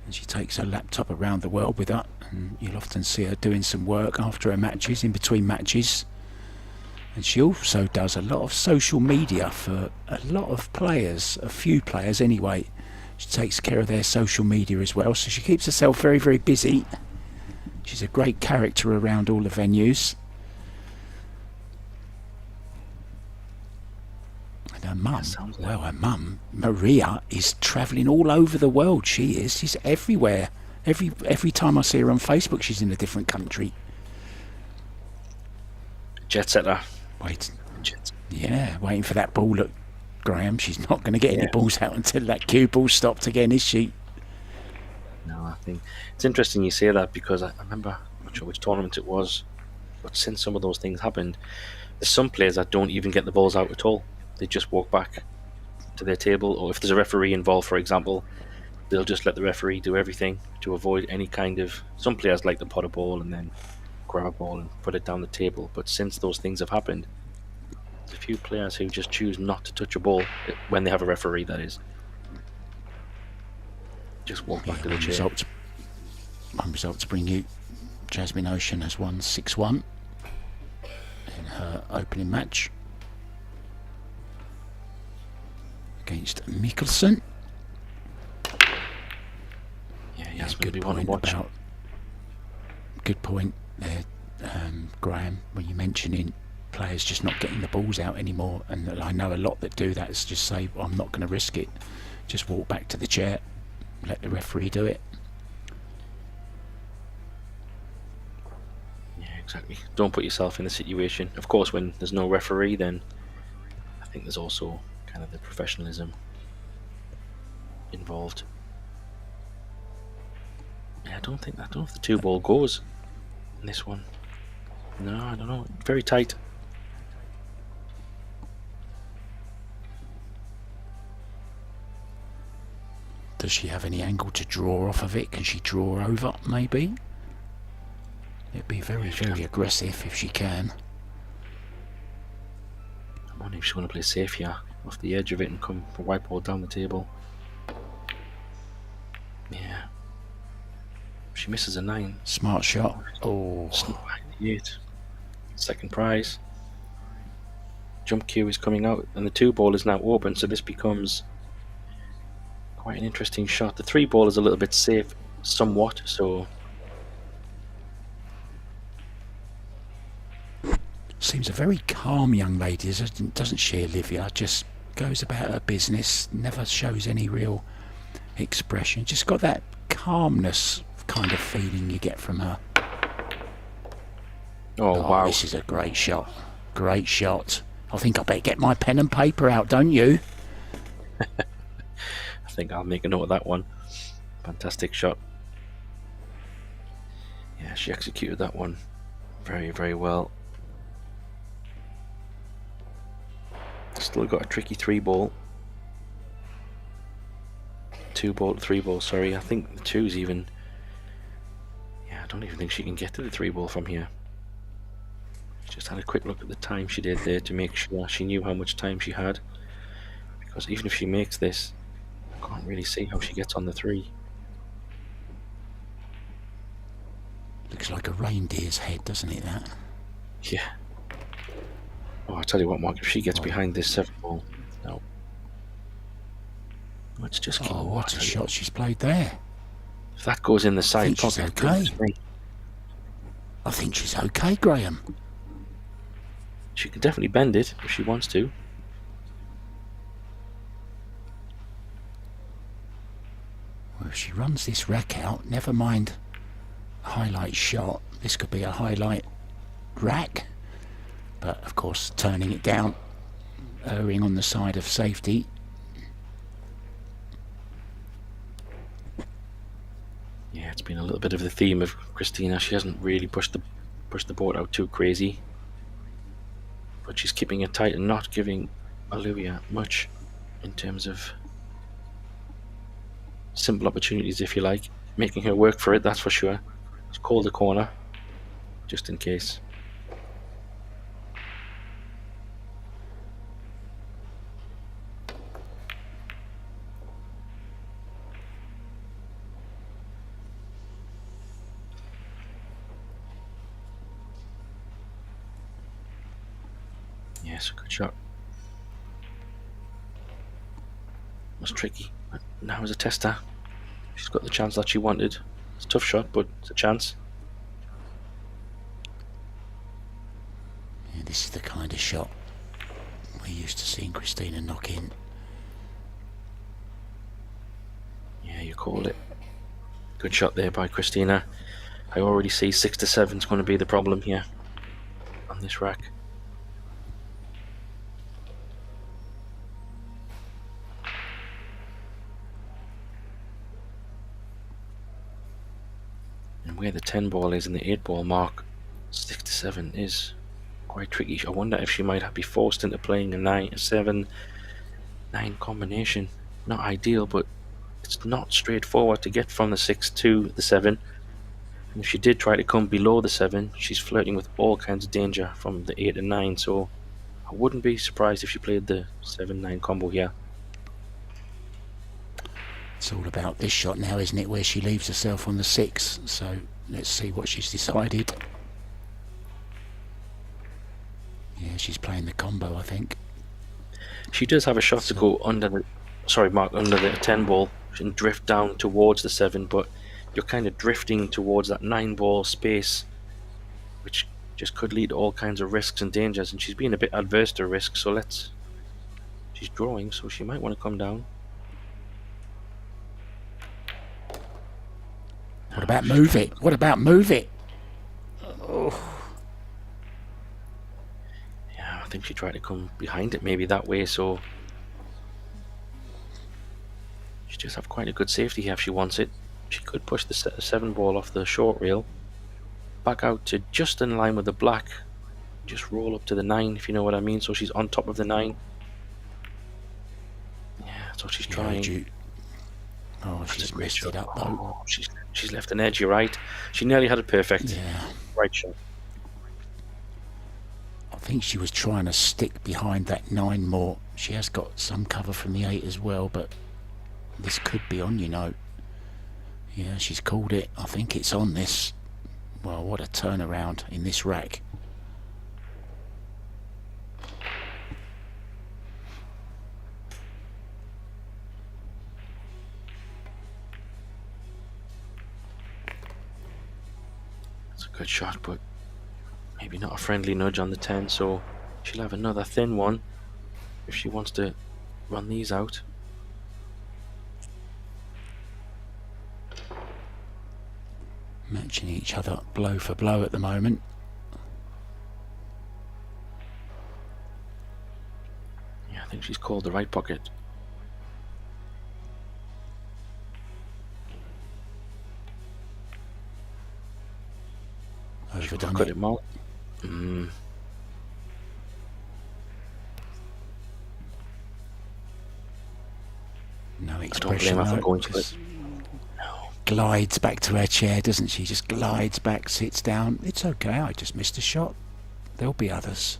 and she takes her laptop around the world with her, and you'll often see her doing some work after her matches, in between matches. And she also does a lot of social media for a lot of players, a few players anyway. She takes care of their social media as well, so she keeps herself very, very busy. She's a great character around all the venues. And her mum, well, her mum, Maria, is travelling all over the world. She is. She's everywhere. Every time I see her on Facebook, she's in a different country. Jet setter. Yeah, waiting for that ball. Look, Graham, she's not going to get any balls out until that cue ball stopped again, is she? No, I think it's interesting you say that, because I remember, I'm not sure which tournament it was, but since some of those things happened, there's some players that don't even get the balls out at all. They just walk back to their table, or if there's a referee involved, for example, they'll just let the referee do everything to avoid any kind of... Some players like to pot a ball and then grab a ball and put it down the table, but since those things have happened, there's a few players who just choose not to touch a ball when they have a referee, that is. Just walk back to the chair. One result to bring you. Jasmine Ocean has won 6-1 in her opening match against Mikkelsen. Yeah, good point about. Good point there, Graham, when you're mentioning players just not getting the balls out anymore, and I know a lot that do that. Is just say, well, I'm not going to risk it. Just walk back to the chair, let the referee do it. Yeah, exactly. Don't put yourself in the situation. Of course, when there's no referee, then I think there's also kind of the professionalism involved. Yeah, I don't know if the 2 ball goes in this one. No, I don't know. Very tight. Does she have any angle to draw off of it? Can she draw over, maybe? It'd be very, very aggressive if she can. I'm wondering if she's going to play safe here, off the edge of it, and come for white ball down the table. Yeah. She misses a 9. Smart shot. Oh. 8. Second prize. Jump cue is coming out, and the 2 ball is now open, so this becomes quite an interesting shot. The 3 ball is a little bit safe somewhat. So Seems a very calm young lady, doesn't she, Olivia? Just goes about her business, never shows any real expression. Just got that calmness kind of feeling you get from her. oh wow, This is a great shot. Great shot. I think I better get my pen and paper out, don't you? I think I'll make a note of that one. Fantastic shot. Yeah, she executed that one very, very well. Still got a tricky 3-ball. 2-ball, 3-ball, sorry. I think the 2's even... Yeah, I don't even think she can get to the 3-ball from here. Just had a quick look at the time she did there to make sure she knew how much time she had. Because even if she makes this, I can't really see how she gets on the 3. Looks like a reindeer's head, doesn't it, that? Yeah. Oh, I tell you what, Mark, if she gets behind this 7-ball, no. Let's just keep. Oh, what a shot she's played there. If that goes in the side she's pocket, okay. goodness me. I think she's okay, Graham. She can definitely bend it if she wants to. Well, if she runs this rack out, never mind highlight shot, this could be a highlight rack. But of course, turning it down, erring on the side of safety. Yeah, it's been a little bit of the theme of Christina. She hasn't really pushed the board out too crazy, but she's keeping it tight and not giving Oliwia much in terms of simple opportunities, if you like, making her work for it. That's for sure. Let's call the corner, just in case. Yes, a good shot. Was tricky, but now is a tester. She's got the chance that she wanted. It's a tough shot, but it's a chance. Yeah, this is the kind of shot we're used to seeing Christina knock in. Yeah, you called it. Good shot there by Christina. I already see 6 to 7 is going to be the problem here on this rack. And where the 10-ball is and the 8-ball mark, 6 to 7 is quite tricky. I wonder if she might be forced into playing a 7-9 combination. Not ideal, but it's not straightforward to get from the 6 to the 7. And if she did try to come below the 7, she's flirting with all kinds of danger from the 8 and 9. So I wouldn't be surprised if she played the 7-9 combo here. It's all about this shot now, isn't it, where she leaves herself on the 6. So let's see what she's decided. Yeah, she's playing the combo, I think. She does have a shot to go under the, sorry Mark, under the 10 ball and drift down towards the 7, but you're kind of drifting towards that 9 ball space, which just could lead to all kinds of risks and dangers, and she's being a bit adverse to risk, so she's drawing, so she might want to come down. What about move it? What about move it? Oh. Yeah, I think she tried to come behind it maybe that way, so she does have quite a good safety here if she wants it. She could push the 7 ball off the short rail, back out to just in line with the black, just roll up to the 9, if you know what I mean, so she's on top of the 9. Yeah, that's what she's trying. Oh, she's messed it up though. Oh, she's left an edge, you're right. She nearly had it perfect. Yeah. Right shot. I think she was trying to stick behind that 9 more. She has got some cover from the 8 as well, but this could be on, you know. Yeah, she's called it. I think it's on this. Well, what a turnaround in this rack. It's a good shot, but maybe not a friendly nudge on the 10, so she'll have another thin one if she wants to run these out. Matching each other blow for blow at the moment. Yeah, I think she's called the right pocket. Overdone Cut it. it more. No I don't expression blame her for though, going to it. just glides back to her chair, doesn't she? Just glides back, sits down. It's okay, I just missed a shot. There'll be others.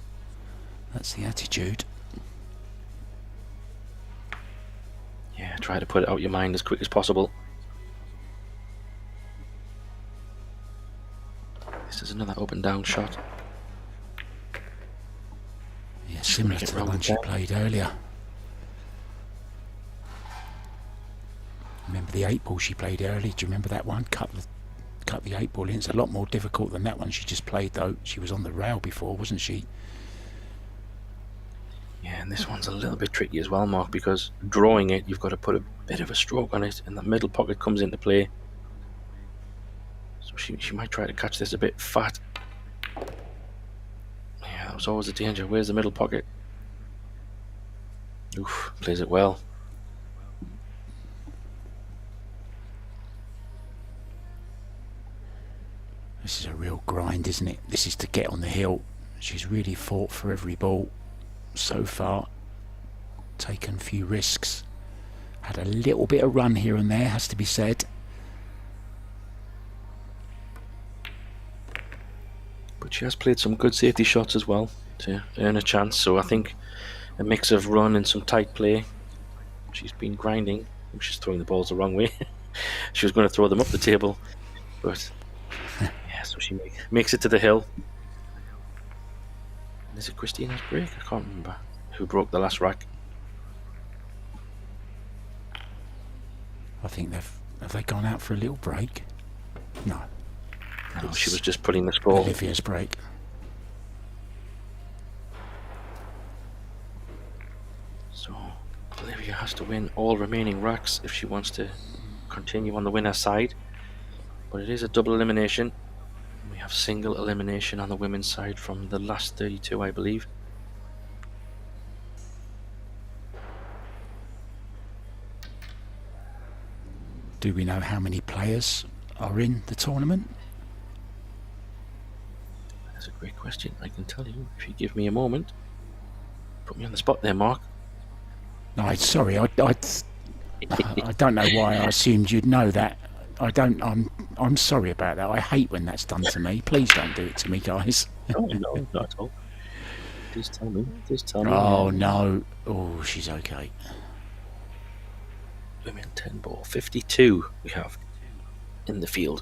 That's the attitude. Yeah, try to put it out your mind as quick as possible. This is another up and down shot. Yeah, similar to the one she played earlier. Remember the 8 ball she played earlier? Do you remember that one? Cut the 8 ball in. It's a lot more difficult than that one she just played though. She was on the rail before, wasn't she? Yeah, and this one's a little bit tricky as well, Mark, because drawing it, you've got to put a bit of a stroke on it, and the middle pocket comes into play. So she might try to catch this a bit fat. Yeah, that was always a danger. Where's the middle pocket? Oof, plays it well. This is a real grind, isn't it? This is to get on the hill. She's really fought for every ball so far. Taken a few risks. Had a little bit of run here and there, has to be said. But she has played some good safety shots as well to earn a chance. So I think a mix of run and some tight play. She's been grinding. She's throwing the balls the wrong way. She was going to throw them up the table, but yeah, so she makes it to the hill. And is it Christina's break? I can't remember who broke the last rack. I think have they gone out for a little break? No. No, she was just putting the score. Olivia's break. So Olivia has to win all remaining racks if she wants to continue on the winner's side. But it is a double elimination. We have single elimination on the women's side from the last 32, I believe. Do we know how many players are in the tournament? That's a great question. I can tell you if you give me a moment. Put me on the spot there, Mark. No, sorry, I don't know why I assumed you'd know that. I'm sorry about that. I hate when that's done to me. Please don't do it to me, guys. Oh no, not at all. Just tell me. Just tell me. Oh no. Oh, she's okay. Women 10 ball. 52 we have in the field.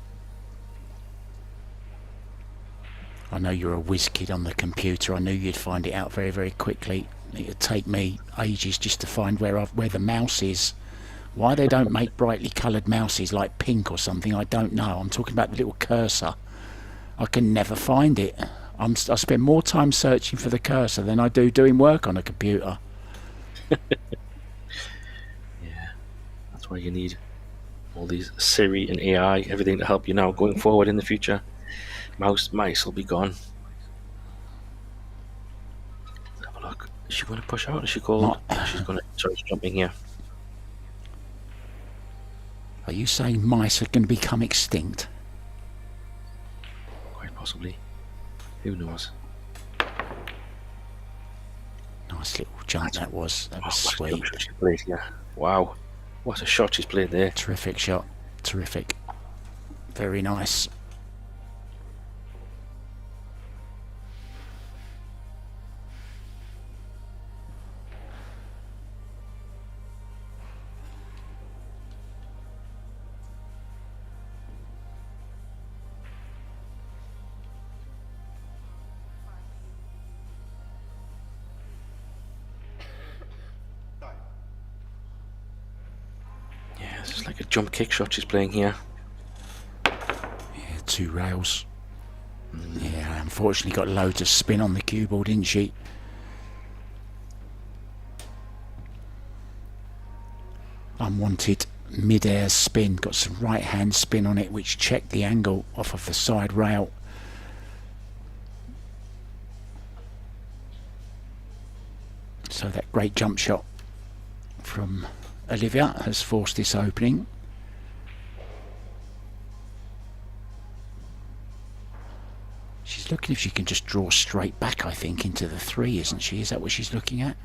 I know you're a whiz kid on the computer. I knew you'd find it out very, very quickly. It'd take me ages just to find where the mouse is. Why they don't make brightly coloured mouses like pink or something, I don't know. I'm talking about the little cursor. I can never find it. I spend more time searching for the cursor than I do doing work on a computer. Yeah, that's why you need all these Siri and AI, everything to help you now going forward in the future. Mice will be gone. Let's have a look. Is she going to push out? Is she called? She's going to start jumping here. Are you saying mice are going to become extinct? Quite possibly. Who knows? Nice little jump that was. That was sweet. What a shot she played here. Wow. What a shot she's played there. Terrific shot. Terrific. Very nice. It's like a jump kick shot she's playing here. Yeah, 2 rails. Yeah, unfortunately got loads of spin on the cue ball, didn't she? Unwanted mid-air spin, got some right hand spin on it which checked the angle off of the side rail. So that great jump shot from Oliwia has forced this opening. She's looking if she can just draw straight back, I think, into the 3, isn't she? Is that what she's looking at?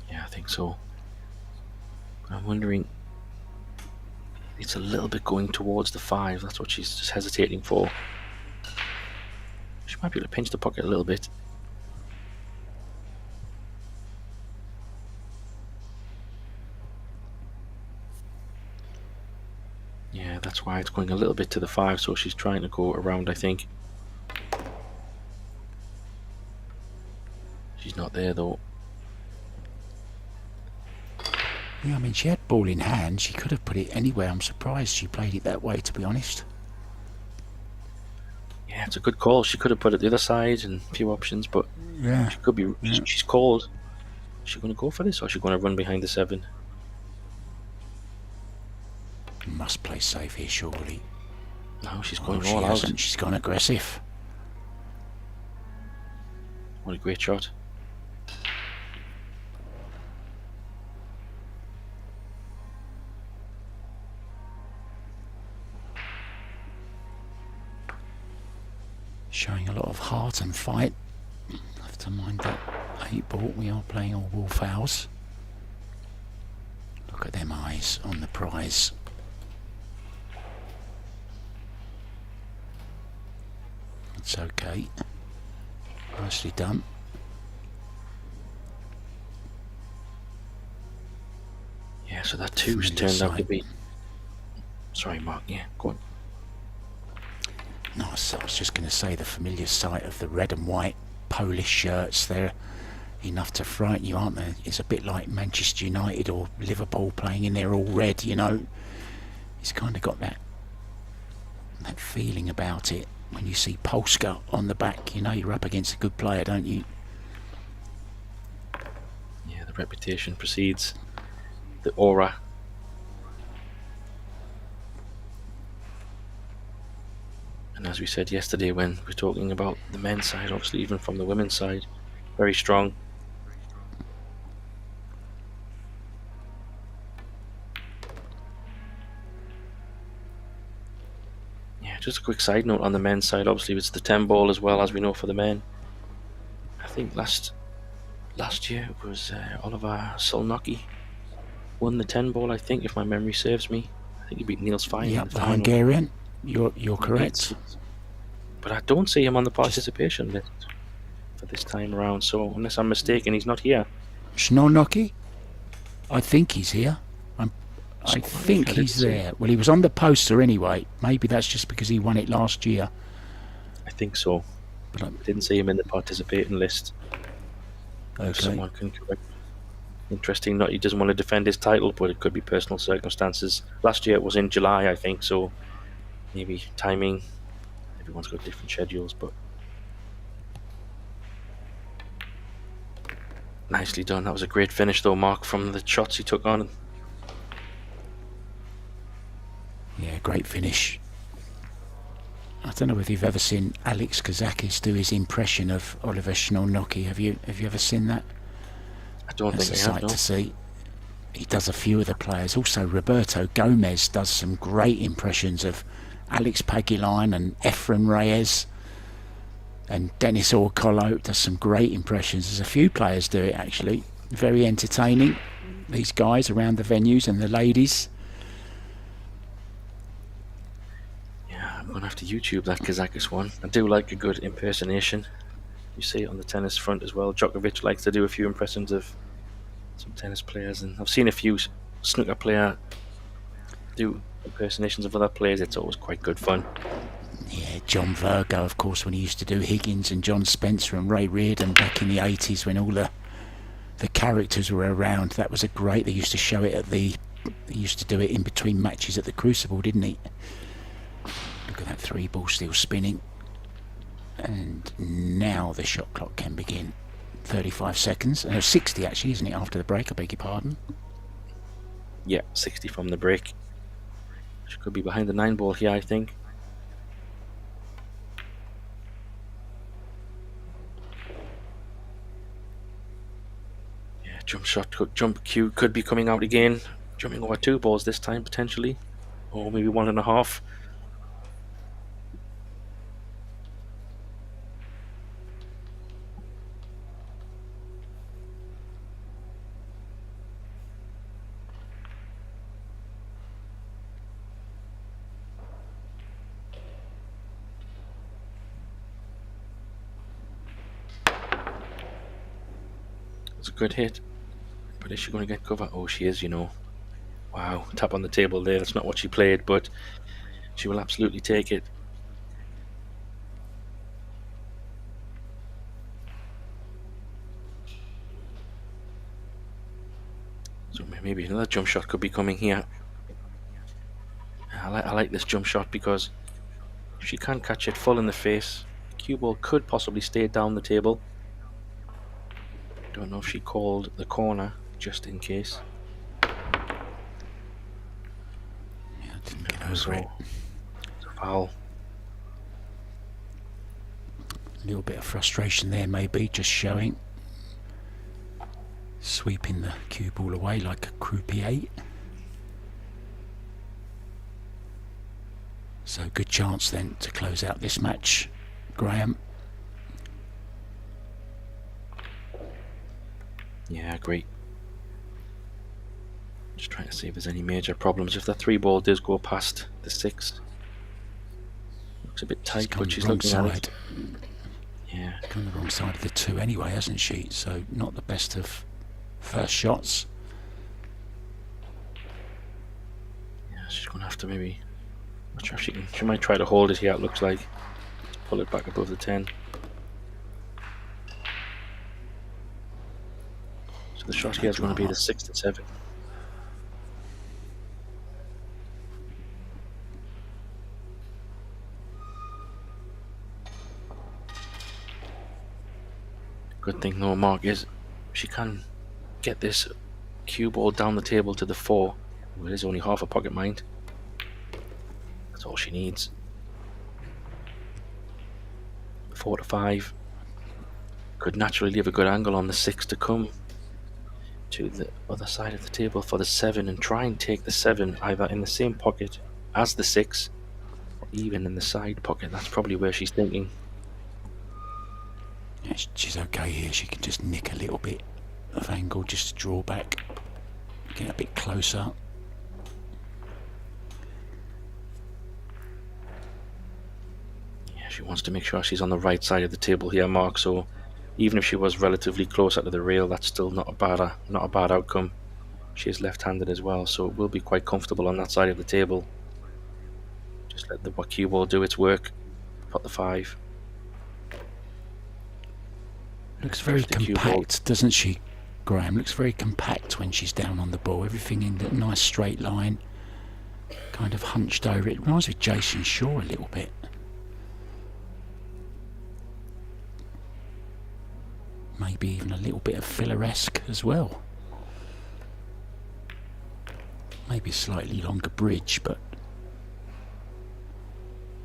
Yeah, I think so. But I'm wondering, it's a little bit going towards the 5. That's what she's just hesitating for. She might be able to pinch the pocket a little bit. Yeah, that's why it's going a little bit to the 5, so she's trying to go around, I think. She's not there though. Yeah, I mean, she had ball in hand. She could have put it anywhere. I'm surprised she played it that way, to be honest. Yeah, it's a good call. She could have put it the other side and a few options, but Yeah, she could be. yeah. She's called. Is she going to go for this, or is she going to run behind the 7? Must play safe here, surely. No, she's Oh, going she all out. hasn't. She's gone aggressive. What a great shot. Showing a lot of heart and fight. Have to mind that 8 ball. We are playing all wall fouls. Look at them eyes on the prize. It's okay. Nicely done. Yeah, so that 2's Familiar turned out to sight. be. Sorry, Mark. Yeah, go on. Nice. I was just going to say the familiar sight of the red and white Polish shirts. They're enough to frighten you, aren't they? It's a bit like Manchester United or Liverpool playing in there all red, you know. It's kind of got that feeling about it. When you see Polska on the back, you know you're up against a good player, don't you? Yeah, the reputation precedes the aura. And as we said yesterday when we were talking about the men's side, obviously even from the women's side, very strong. Yeah, just a quick side note on the men's side, obviously it's the 10 ball as well, as we know for the men. I think last year it was Oliver Solnocki won the 10 ball, I think, if my memory serves me. I think he beat Niels Fein in Yep, the the final. Hungarian. You're correct. But I don't see him on the participation list for this time around, so unless I'm mistaken, he's not here. Snornoki? I think he's here. I think he's there. Well, he was on the poster anyway. Maybe that's just because he won it last year. I think so. But I didn't see him in the participating list. If okay. someone can correct. Interesting, not he doesn't want to defend his title, but it could be personal circumstances. Last year it was in July, I think, so maybe timing. Everyone's got different schedules, but nicely done. That was a great finish, though, Mark, from the shots he took on. Yeah, great finish. I don't know whether you've ever seen Alex Kazakis do his impression of Oliver Snornoki. Have you ever seen that? I don't That's think a I have, sight no. to see. He does a few of the players. Also, Roberto Gomez does some great impressions of Alex Paguiline and Efren Reyes. And Dennis Orcolo does some great impressions. There's a few players do it, actually. Very entertaining, these guys around the venues and the ladies. Yeah, I'm going to have to YouTube that Kazakis one. I do like a good impersonation. You see it on the tennis front as well. Djokovic likes to do a few impressions of some tennis players, and I've seen a few snooker player do impersonations of other players. It's always quite good fun. Yeah, John Virgo, of course, when he used to do Higgins and John Spencer and Ray Reardon back in the 80s when all the characters were around. That was a great... They used to show it at the... He used to do it in between matches at the Crucible, didn't he? Look at that 3 ball still spinning. And now the shot clock can begin. 35 seconds. 60 actually, isn't it, after the break? I beg your pardon. Yeah, 60 from the break. She could be behind the 9 ball here, I think. Yeah, jump cue could be coming out again. Jumping over 2 balls this time, potentially. Or maybe 1.5. It's a good hit. But is she going to get cover? Oh, she is, you know. Wow, tap on the table there. That's not what she played, but she will absolutely take it. So maybe another jump shot could be coming here. I like this jump shot because if she can catch it full in the face, cue ball could possibly stay down the table. Don't know if she called the corner just in case. Yeah, I didn't get over it. It's a foul. A little bit of frustration there, maybe, just showing. Sweeping the cue ball away like a croupier. So good chance then to close out this match, Graham. Yeah, great. Just trying to see if there's any major problems. If the 3 ball does go past the 6, looks a bit tight, but she's looking at it. Yeah, Come the wrong side of the 2 anyway, hasn't she? So not the best of first shots. yeah, she's gonna have to maybe. Not sure if she can. She might try to hold it here. It looks like pull it back above the 10. So the shot here is going to be the 6 to 7. Good thing though, Mark, is she can get this cue ball down the table to the 4. Well, it is only half a pocket mind. That's all she needs. 4 to 5. Could naturally leave a good angle on the 6 to come to the other side of the table for the 7 and try and take the 7 either in the same pocket as the 6 or even in the side pocket. That's probably where she's thinking. Yeah, she's okay here. She can just nick a little bit of angle just to draw back, get a bit closer. Yeah, she wants to make sure she's on the right side of the table here, Mark, so even if she was relatively closer to the rail, that's still not a bad outcome. She is left-handed as well, so it will be quite comfortable on that side of the table. Just let the cue ball do its work. Pot the 5. Looks very compact, doesn't she, Graham? Looks very compact when she's down on the ball. Everything in a nice straight line, kind of hunched over. It reminds me of Jason Shaw a little bit. Maybe even a little bit of Filler-esque as well. Maybe a slightly longer bridge, but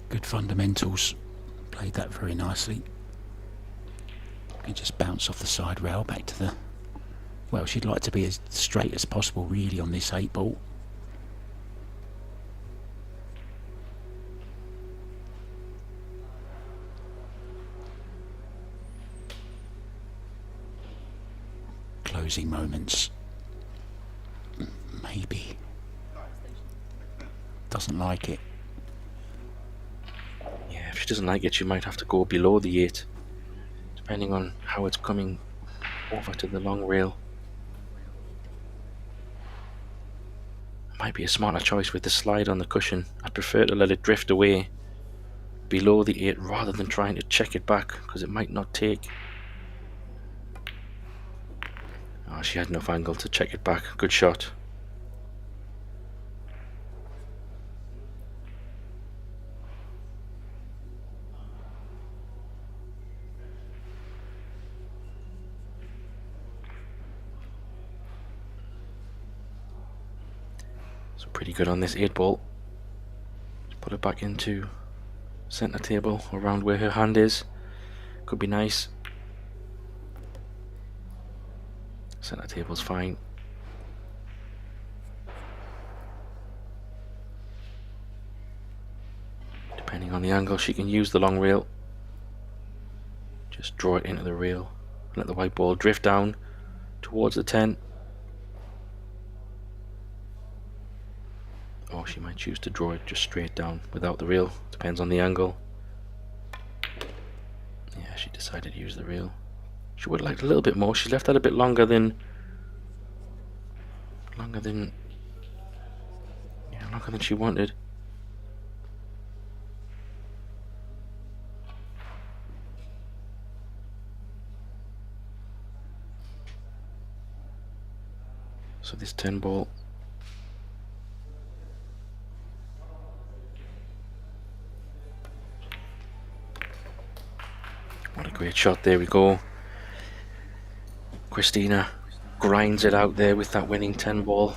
good fundamentals. Played that very nicely. And just bounce off the side rail back to the... Well, she'd like to be as straight as possible, really, on this 8 ball. Closing moments. Maybe. Doesn't like it. Yeah, if she doesn't like it, she might have to go below the 8. Depending on how it's coming over to the long rail. Might be a smarter choice with the slide on the cushion. I'd prefer to let it drift away below the 8 rather than trying to check it back, because it might not take. Oh, she had enough angle to check it back. Good shot. So pretty good on this 8-ball. Just put it back into centre table, around where her hand is. Could be nice. Centre table's fine. Depending on the angle, she can use the long rail. Just draw it into the rail. Let the white ball drift down towards the 10. Or she might choose to draw it just straight down without the rail. Depends on the angle. Yeah, she decided to use the rail. She would have liked a little bit more. She's left that a bit longer than she wanted. So this 10-ball. What a great shot, there we go. Christina grinds it out there with that winning 10-ball. It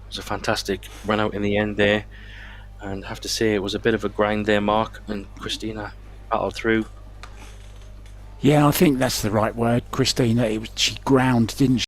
was a fantastic run out in the end there. And I have to say, it was a bit of a grind there, Mark, and Christina battled through. Yeah, I think that's the right word, Christina. She ground, didn't she?